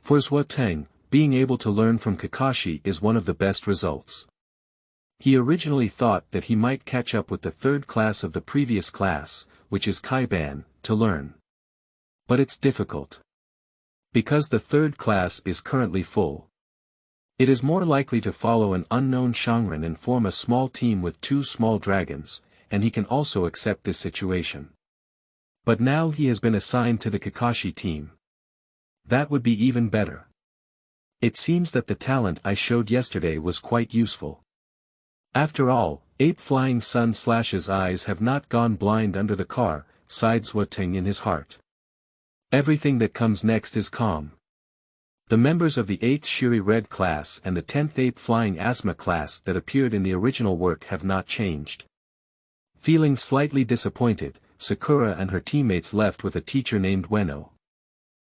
For Teng, being able to learn from Kakashi is one of the best results. He originally thought that he might catch up with the 3rd class of the previous class, which is Kaiban, to learn. But it's difficult. Because the 3rd class is currently full. It is more likely to follow an unknown Shangren and form a small team with 2 small dragons, and he can also accept this situation. But now he has been assigned to the Kakashi team. That would be even better. It seems that the talent I showed yesterday was quite useful. After all, Ape Flying Sun/'s eyes have not gone blind under the car, sighed Teng in his heart. Everything that comes next is calm. The members of the 8th Shiri Red class and the 10th Ape Flying Asma class that appeared in the original work have not changed. Feeling slightly disappointed, Sakura and her teammates left with a teacher named Ueno.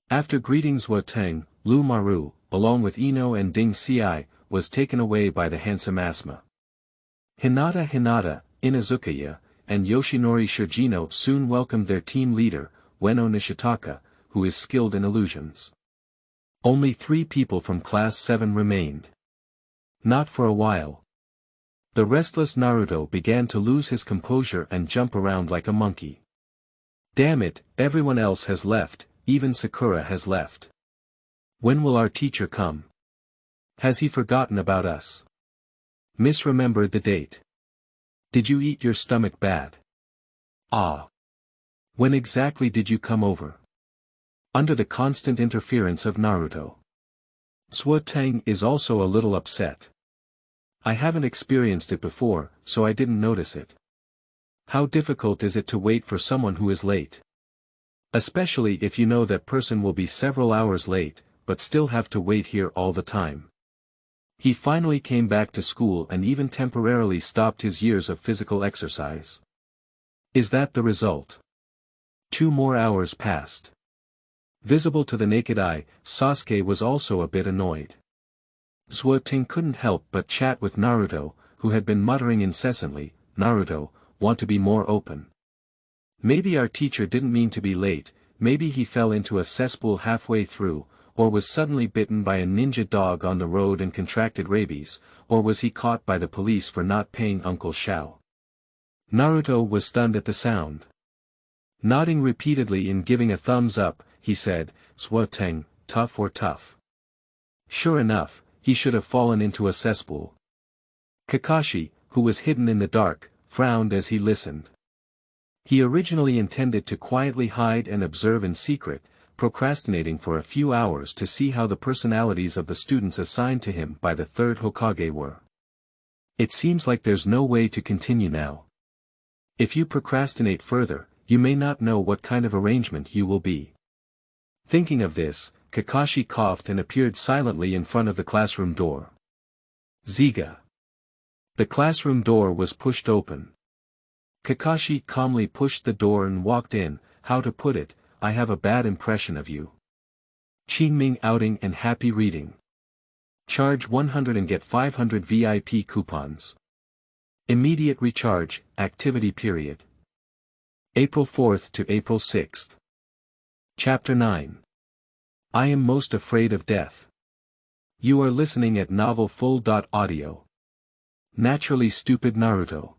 After greeting Teng, Lu Maru, along with Ino and Ding Ci, was taken away by the handsome Asma. Hinata, Inazukaya, and Yoshinori Shirgino soon welcomed their team leader, Ueno Nishitaka, who is skilled in illusions. Only 3 people from Class 7 remained. Not for a while. The restless Naruto began to lose his composure and jump around like a monkey. Damn it, everyone else has left, even Sakura has left. When will our teacher come? Has he forgotten about us? Misremembered the date. Did you eat your stomach bad? Ah. When exactly did you come over? Under the constant interference of Naruto. Teng is also a little upset. I haven't experienced it before, so I didn't notice it. How difficult is it to wait for someone who is late? Especially if you know that person will be several hours late, but still have to wait here all the time. He finally came back to school and even temporarily stopped his years of physical exercise. Is that the result? 2 more hours passed. Visible to the naked eye, Sasuke was also a bit annoyed. Teng couldn't help but chat with Naruto, who had been muttering incessantly, "Naruto, want to be more open. Maybe our teacher didn't mean to be late, maybe he fell into a cesspool halfway through, or was suddenly bitten by a ninja dog on the road and contracted rabies, or was he caught by the police for not paying Uncle Shao?" Naruto was stunned at the sound. Nodding repeatedly and giving a thumbs up, he said, "Teng, tough or tough?" Sure enough, he should have fallen into a cesspool. Kakashi, who was hidden in the dark, frowned as he listened. He originally intended to quietly hide and observe in secret, procrastinating for a few hours to see how the personalities of the students assigned to him by the third Hokage were. It seems like there's no way to continue now. If you procrastinate further, you may not know what kind of arrangement you will be. Thinking of this, Kakashi coughed and appeared silently in front of the classroom door. Ziga. The classroom door was pushed open. Kakashi calmly pushed the door and walked in. "How to put it, I have a bad impression of you. Qingming outing and happy reading. Charge 100 and get 500 VIP coupons. Immediate recharge, activity period. April 4th to April 6th. Chapter 9. I am most afraid of death. You are listening at Novel Full.audio. Naturally stupid Naruto.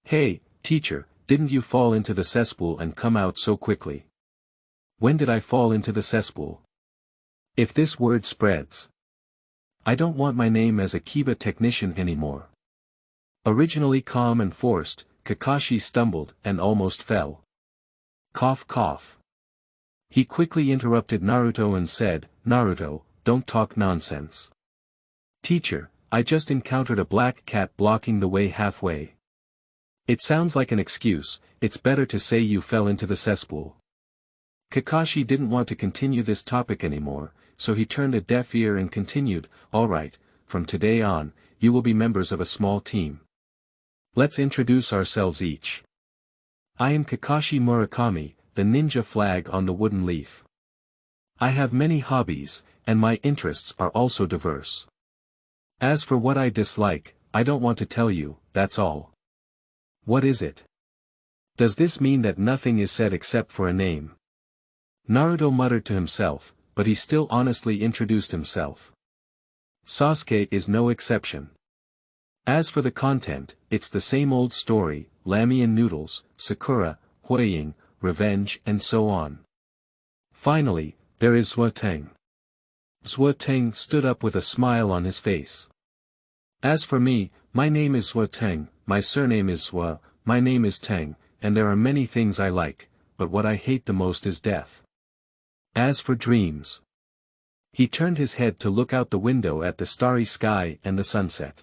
Hey, teacher, didn't you fall into the cesspool and come out so quickly? When did I fall into the cesspool? If this word spreads. I don't want my name as a Kiba technician anymore. Originally calm and forced, Kakashi stumbled and almost fell. Cough cough. He quickly interrupted Naruto and said, "Naruto, don't talk nonsense. Teacher, I just encountered a black cat blocking the way halfway." It sounds like an excuse, it's better to say you fell into the cesspool. Kakashi didn't want to continue this topic anymore, so he turned a deaf ear and continued, "Alright, from today on, you will be members of a small team. Let's introduce ourselves each. I am Kakashi Murakami, the ninja flag on the wooden leaf. I have many hobbies, and my interests are also diverse. As for what I dislike, I don't want to tell you, that's all." What is it? Does this mean that nothing is said except for a name? Naruto muttered to himself, but he still honestly introduced himself. Sasuke is no exception. As for the content, it's the same old story, ramen noodles, Sakura, Ying, revenge and so on. Finally, there is Teng. Teng stood up with a smile on his face. As for me, my name is Teng, my surname is Swa, my name is Teng, and there are many things I like, but what I hate the most is death. As for dreams. He turned his head to look out the window at the starry sky and the sunset.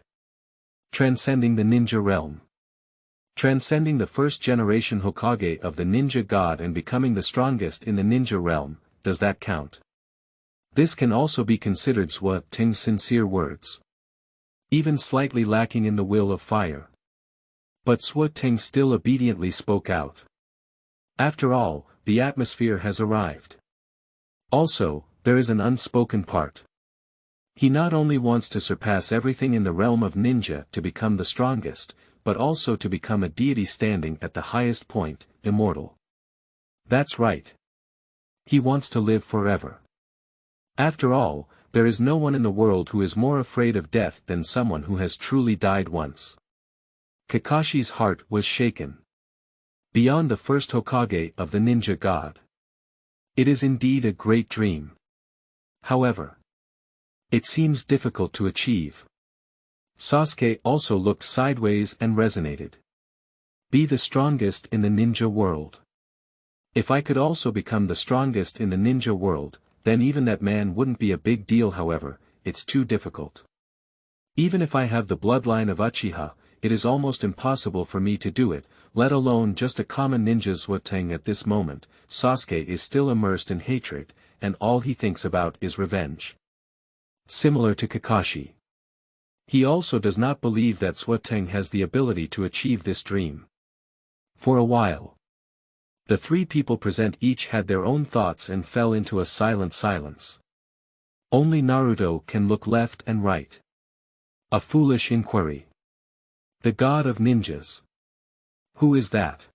Transcending the ninja realm. Transcending the first generation Hokage of the ninja god and becoming the strongest in the ninja realm, does that count? This can also be considered Teng's sincere words. Even slightly lacking in the will of fire. But Teng still obediently spoke out. After all, the atmosphere has arrived. Also, there is an unspoken part. He not only wants to surpass everything in the realm of ninja to become the strongest, but also to become a deity standing at the highest point, immortal. That's right. He wants to live forever. After all, there is no one in the world who is more afraid of death than someone who has truly died once. Kakashi's heart was shaken. Beyond the first Hokage of the ninja god. It is indeed a great dream. However, it seems difficult to achieve. Sasuke also looked sideways and resonated. Be the strongest in the ninja world. If I could also become the strongest in the ninja world, then even that man wouldn't be a big deal. However, it's too difficult. Even if I have the bloodline of Uchiha, it is almost impossible for me to do it, let alone just a common ninja's Teng. At this moment, Sasuke is still immersed in hatred, and all he thinks about is revenge. Similar to Kakashi. He also does not believe that Teng has the ability to achieve this dream. For a while. The three people present each had their own thoughts and fell into a silent silence. Only Naruto can look left and right. A foolish inquiry. The god of ninjas. Who is that?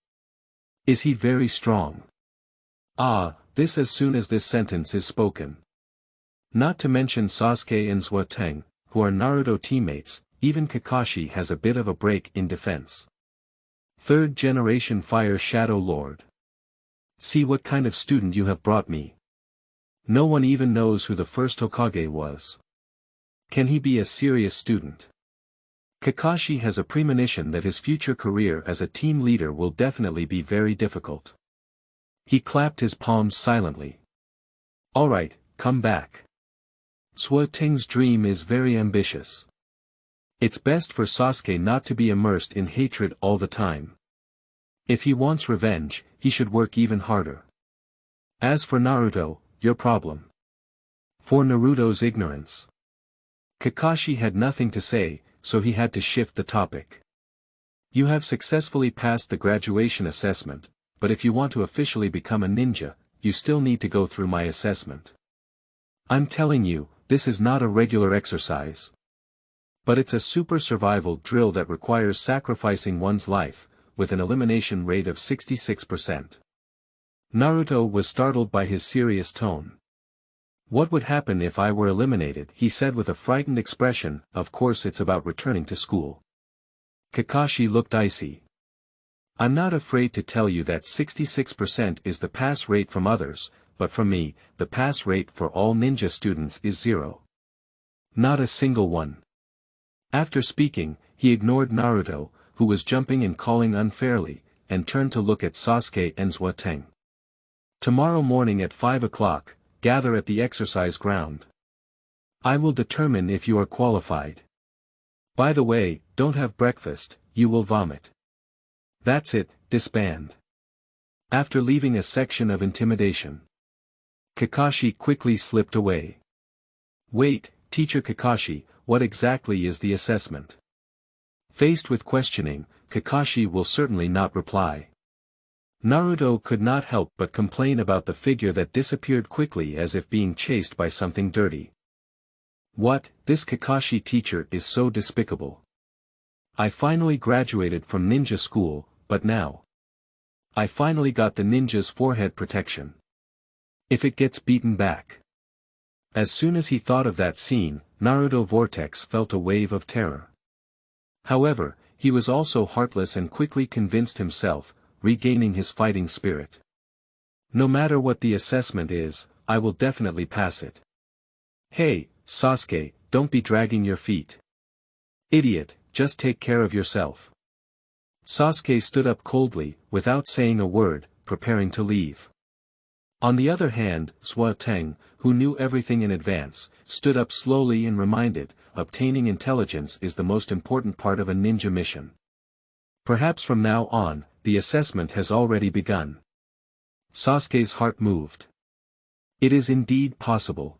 Is he very strong? Ah, this as soon as this sentence is spoken. Not to mention Sasuke and Teng, who are Naruto teammates, even Kakashi has a bit of a break in defense. Third generation Fire Shadow Lord. See what kind of student you have brought me. No one even knows who the first Hokage was. Can he be a serious student? Kakashi has a premonition that his future career as a team leader will definitely be very difficult. He clapped his palms silently. Alright, come back. Teng's dream is very ambitious. It's best for Sasuke not to be immersed in hatred all the time. If he wants revenge, he should work even harder. As for Naruto, your problem. For Naruto's ignorance. Kakashi had nothing to say, so he had to shift the topic. You have successfully passed the graduation assessment, but if you want to officially become a ninja, you still need to go through my assessment. I'm telling you, this is not a regular exercise. But it's a super survival drill that requires sacrificing one's life, with an elimination rate of 66%. Naruto was startled by his serious tone. What would happen if I were eliminated? He said with a frightened expression. Of course it's about returning to school. Kakashi looked icy. I'm not afraid to tell you that 66% is the pass rate from others, but from me, the pass rate for all ninja students is 0. Not a single one. After speaking, he ignored Naruto, who was jumping and calling unfairly, and turned to look at Sasuke and Teng. Tomorrow morning at 5 o'clock, gather at the exercise ground. I will determine if you are qualified. By the way, don't have breakfast, you will vomit. That's it, disband. After leaving a section of intimidation, Kakashi quickly slipped away. Wait, Teacher Kakashi, what exactly is the assessment? Faced with questioning, Kakashi will certainly not reply. Naruto could not help but complain about the figure that disappeared quickly as if being chased by something dirty. What, this Kakashi teacher is so despicable. I finally graduated from ninja school, but now I finally got the ninja's forehead protection. If it gets beaten back. As soon as he thought of that scene, Naruto Vortex felt a wave of terror. However, he was also heartless and quickly convinced himself, regaining his fighting spirit. No matter what the assessment is, I will definitely pass it. Hey, Sasuke, don't be dragging your feet. Idiot, just take care of yourself. Sasuke stood up coldly, without saying a word, preparing to leave. On the other hand, Teng, who knew everything in advance, stood up slowly and reminded, obtaining intelligence is the most important part of a ninja mission. Perhaps from now on, the assessment has already begun. Sasuke's heart moved. It is indeed possible.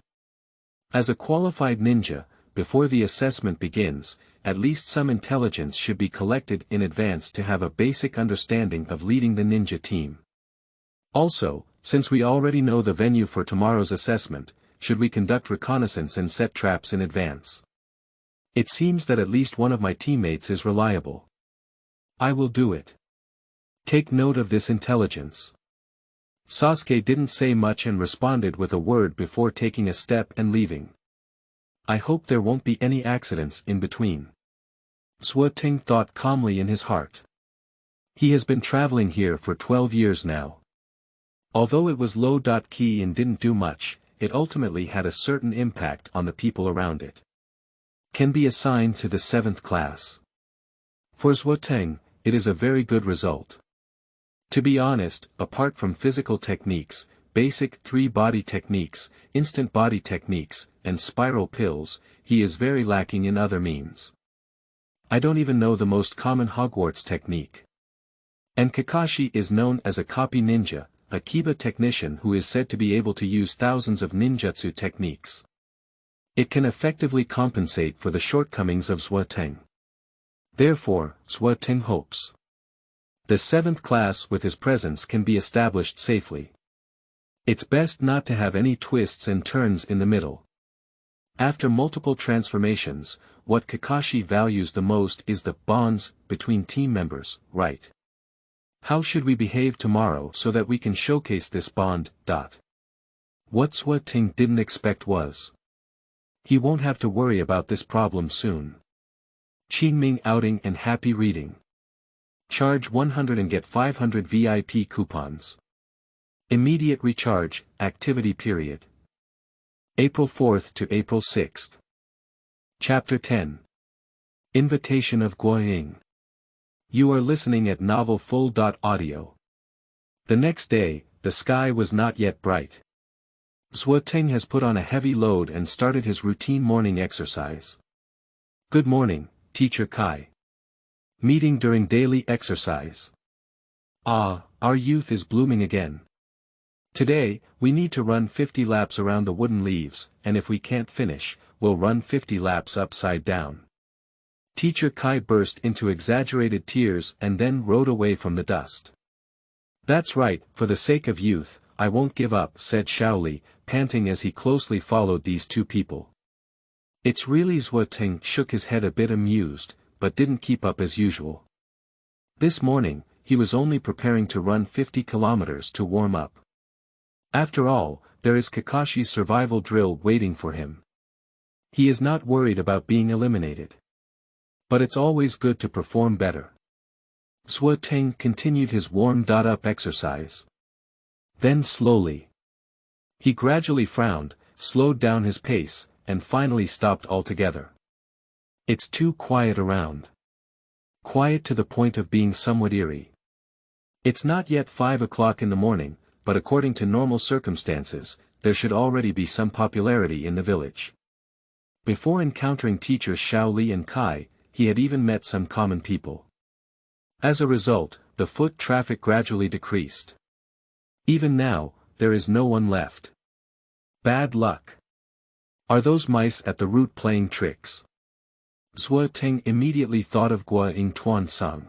As a qualified ninja, before the assessment begins, at least some intelligence should be collected in advance to have a basic understanding of leading the ninja team. Also, since we already know the venue for tomorrow's assessment, should we conduct reconnaissance and set traps in advance? It seems that at least one of my teammates is reliable. I will do it. Take note of this intelligence. Sasuke didn't say much and responded with a word before taking a step and leaving. I hope there won't be any accidents in between. Teng thought calmly in his heart. He has been traveling here for 12 years now. Although it was low-key and didn't do much, it ultimately had a certain impact on the people around it. Can be assigned to the 7th class. For Teng, it is a very good result. To be honest, apart from physical techniques, basic 3-body techniques, instant body techniques, and spiral pills, he is very lacking in other means. I don't even know the most common Hogwarts technique. And Kakashi is known as a copy ninja, a Kiba technician who is said to be able to use thousands of ninjutsu techniques. It can effectively compensate for the shortcomings of Teng. Therefore, Teng hopes. The 7th class with his presence can be established safely. It's best not to have any twists and turns in the middle. After multiple transformations, what Kakashi values the most is the bonds between team members, right? How should we behave tomorrow so that we can showcase this bond? What Teng didn't expect was, he won't have to worry about this problem soon. Qingming outing and happy reading. Charge 100 and get 500 VIP coupons. Immediate recharge, activity period. April 4th to April 6th. Chapter 10. Invitation of Ying. You are listening at Novel Full.audio. The next day, the sky was not yet bright. Teng has put on a heavy load and started his routine morning exercise. Good morning, Teacher Kai. Meeting during daily exercise. Ah, our youth is blooming again. Today, we need to run 50 laps around the wooden leaves, and if we can't finish, we'll run 50 laps upside down. Teacher Kai burst into exaggerated tears and then rode away from the dust. That's right, for the sake of youth, I won't give up, said Shaoli, panting as he closely followed these two people. It's really Teng shook his head a bit amused, but didn't keep up as usual. This morning, he was only preparing to run 50 kilometers to warm up. After all, there is Kakashi's survival drill waiting for him. He is not worried about being eliminated. But it's always good to perform better. Teng continued his warm-up exercise. Then slowly. He gradually frowned, slowed down his pace, and finally stopped altogether. It's too quiet around. Quiet to the point of being somewhat eerie. It's not yet 5 o'clock in the morning, but according to normal circumstances, there should already be some popularity in the village. Before encountering teachers Shaoli and Kai, he had even met some common people. As a result, the foot traffic gradually decreased. Even now, there is no one left. Bad luck. Are those mice at the root playing tricks? Teng immediately thought of Ying Tuansang.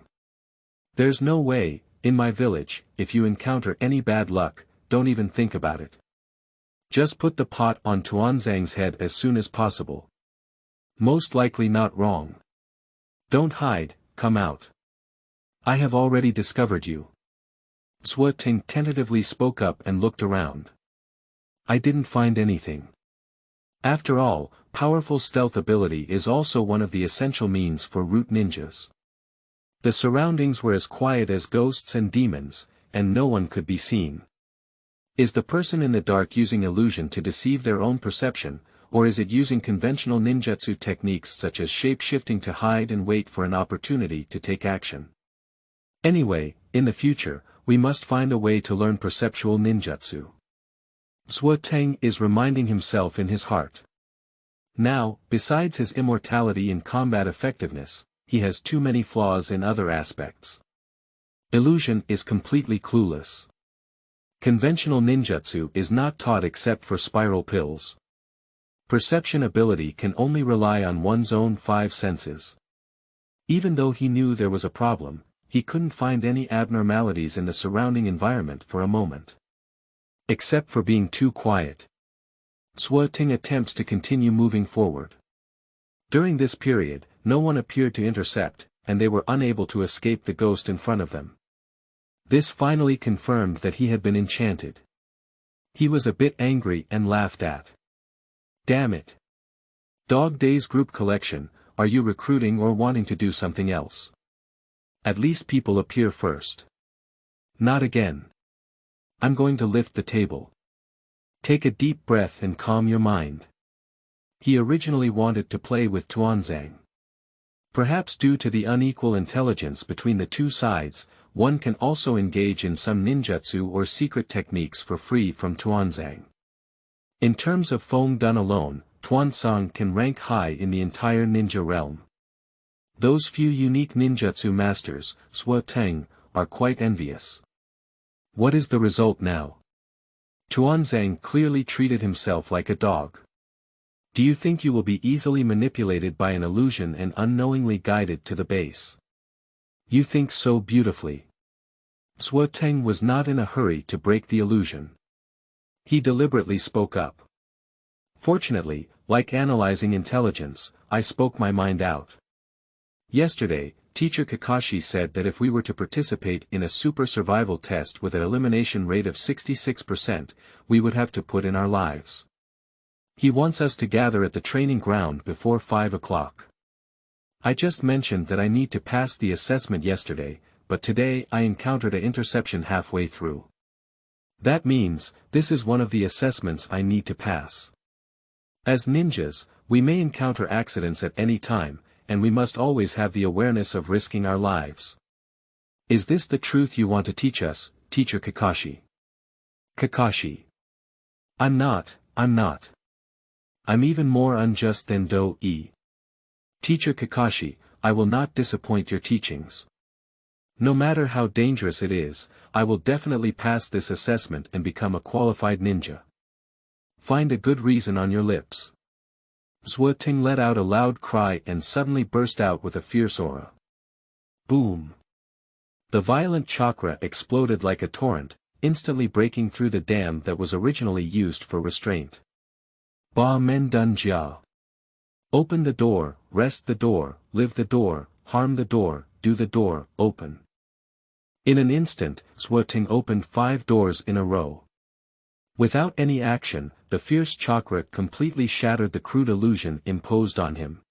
There's no way, in my village, if you encounter any bad luck, don't even think about it. Just put the pot on Tuanzang's head as soon as possible. Most likely not wrong. Don't hide, come out. I have already discovered you. Teng tentatively spoke up and looked around. I didn't find anything. After all, powerful stealth ability is also one of the essential means for root ninjas. The surroundings were as quiet as ghosts and demons, and no one could be seen. Is the person in the dark using illusion to deceive their own perception, or is it using conventional ninjutsu techniques such as shape-shifting to hide and wait for an opportunity to take action? Anyway, in the future, we must find a way to learn perceptual ninjutsu. Teng is reminding himself in his heart. Now, besides his immortality and combat effectiveness, he has too many flaws in other aspects. Illusion is completely clueless. Conventional ninjutsu is not taught except for spiral pills. Perception ability can only rely on one's own 5 senses. Even though he knew there was a problem, he couldn't find any abnormalities in the surrounding environment for a moment. Except for being too quiet. Teng attempts to continue moving forward. During this period, no one appeared to intercept, and they were unable to escape the ghost in front of them. This finally confirmed that he had been enchanted. He was a bit angry and laughed at. Damn it. Dog Days Group Collection, are you recruiting or wanting to do something else? At least people appear first. Not again. I'm going to lift the table. Take a deep breath and calm your mind. He originally wanted to play with Tuanzang. Perhaps due to the unequal intelligence between the two sides, one can also engage in some ninjutsu or secret techniques for free from Tuanzang. In terms of Feng done alone, Tuanzang can rank high in the entire ninja realm. Those few unique ninjutsu masters, Teng, are quite envious. What is the result now? Tuanzang clearly treated himself like a dog. Do you think you will be easily manipulated by an illusion and unknowingly guided to the base? You think so beautifully. Teng was not in a hurry to break the illusion. He deliberately spoke up. Fortunately, like analyzing intelligence, I spoke my mind out. Yesterday, Teacher Kakashi said that if we were to participate in a super survival test with an elimination rate of 66%, we would have to put in our lives. He wants us to gather at the training ground before 5 o'clock. I just mentioned that I need to pass the assessment yesterday, but today I encountered an interception halfway through. That means, this is one of the assessments I need to pass. As ninjas, we may encounter accidents at any time, and we must always have the awareness of risking our lives. Is this the truth you want to teach us, Teacher Kakashi? Kakashi. I'm not. I'm even more unjust than Do-e. Teacher Kakashi, I will not disappoint your teachings. No matter how dangerous it is, I will definitely pass this assessment and become a qualified ninja. Find a good reason on your lips. Teng let out a loud cry and suddenly burst out with a fierce aura. Boom! The violent chakra exploded like a torrent, instantly breaking through the dam that was originally used for restraint. Ba men dun jia. Open the door, rest the door, live the door, harm the door, do the door, open. In an instant, Teng opened 5 doors in a row. Without any action, the fierce chakra completely shattered the crude illusion imposed on him.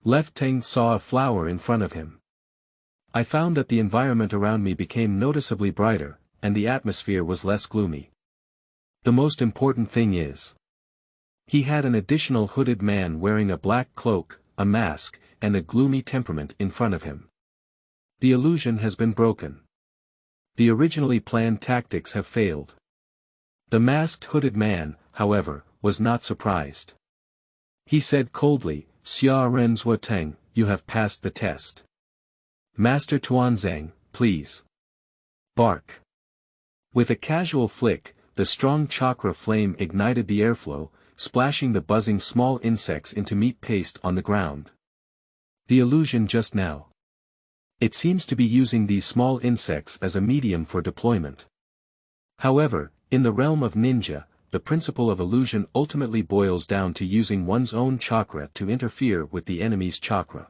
Teng saw a flower in front of him. I found that the environment around me became noticeably brighter, and the atmosphere was less gloomy. The most important thing is, he had an additional hooded man wearing a black cloak, a mask, and a gloomy temperament in front of him. The illusion has been broken. The originally planned tactics have failed. The masked hooded man, however, was not surprised. He said coldly, Xia Ren Teng, you have passed the test. Master Tuanzang, please. Bark. With a casual flick, the strong chakra flame ignited the airflow, splashing the buzzing small insects into meat paste on the ground. The illusion just now. It seems to be using these small insects as a medium for deployment. However, in the realm of ninja, the principle of illusion ultimately boils down to using one's own chakra to interfere with the enemy's chakra.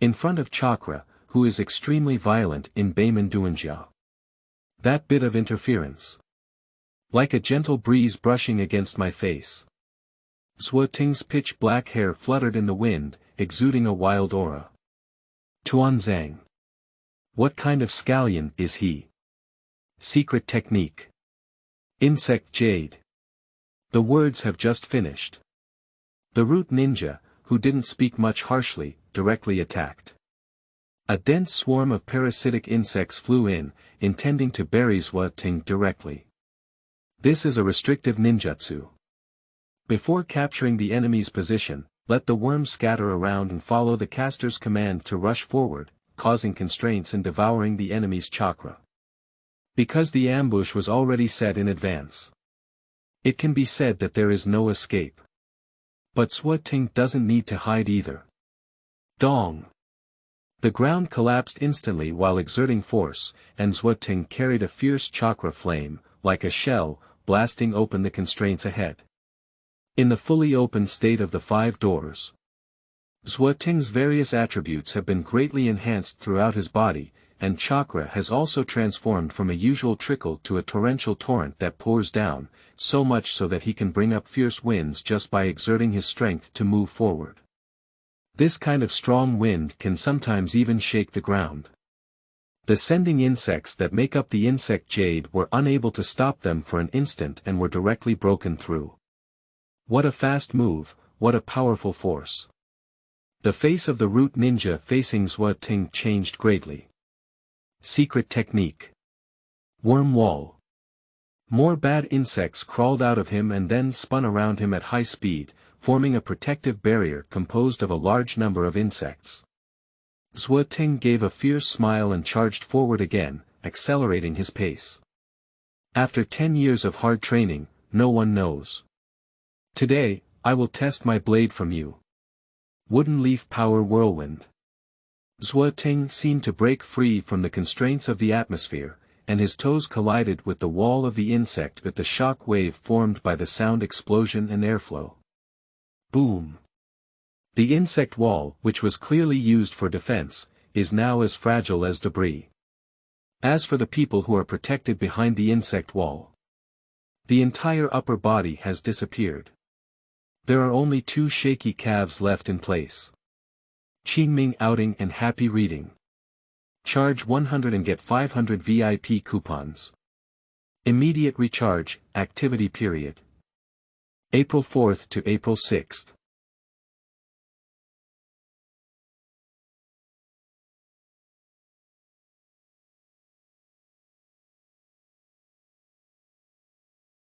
In front of chakra, who is extremely violent in Beiman Duanjia. That bit of interference. Like a gentle breeze brushing against my face. Teng's pitch black hair fluttered in the wind, exuding a wild aura. Tuanzang. What kind of scallion is he? Secret technique. Insect jade. The words have just finished. The root ninja, who didn't speak much harshly, directly attacked. A dense swarm of parasitic insects flew in, intending to bury Teng directly. This is a restrictive ninjutsu. Before capturing the enemy's position, let the worms scatter around and follow the caster's command to rush forward, causing constraints and devouring the enemy's chakra. Because the ambush was already set in advance. It can be said that there is no escape. But Teng doesn't need to hide either. Dong! The ground collapsed instantly while exerting force, and Teng carried a fierce chakra flame, like a shell, blasting open the constraints ahead. In the fully open state of the 5 doors, Teng's various attributes have been greatly enhanced throughout his body, and chakra has also transformed from a usual trickle to a torrential torrent that pours down, so much so that he can bring up fierce winds just by exerting his strength to move forward. This kind of strong wind can sometimes even shake the ground. The sending insects that make up the insect jade were unable to stop them for an instant and were directly broken through. What a fast move, what a powerful force. The face of the root ninja facing Teng changed greatly. Secret technique. Worm wall. More bad insects crawled out of him and then spun around him at high speed, forming a protective barrier composed of a large number of insects. Teng gave a fierce smile and charged forward again, accelerating his pace. After 10 years of hard training, no one knows. Today, I will test my blade from you. Wooden leaf power whirlwind. Teng seemed to break free from the constraints of the atmosphere, and his toes collided with the wall of the insect with the shock wave formed by the sound explosion and airflow. Boom! The insect wall, which was clearly used for defense, is now as fragile as debris. As for the people who are protected behind the insect wall, the entire upper body has disappeared. There are only 2 shaky calves left in place. Qingming outing and happy reading. Charge 100 and get 500 VIP coupons. Immediate recharge, activity period. April 4th to April 6th.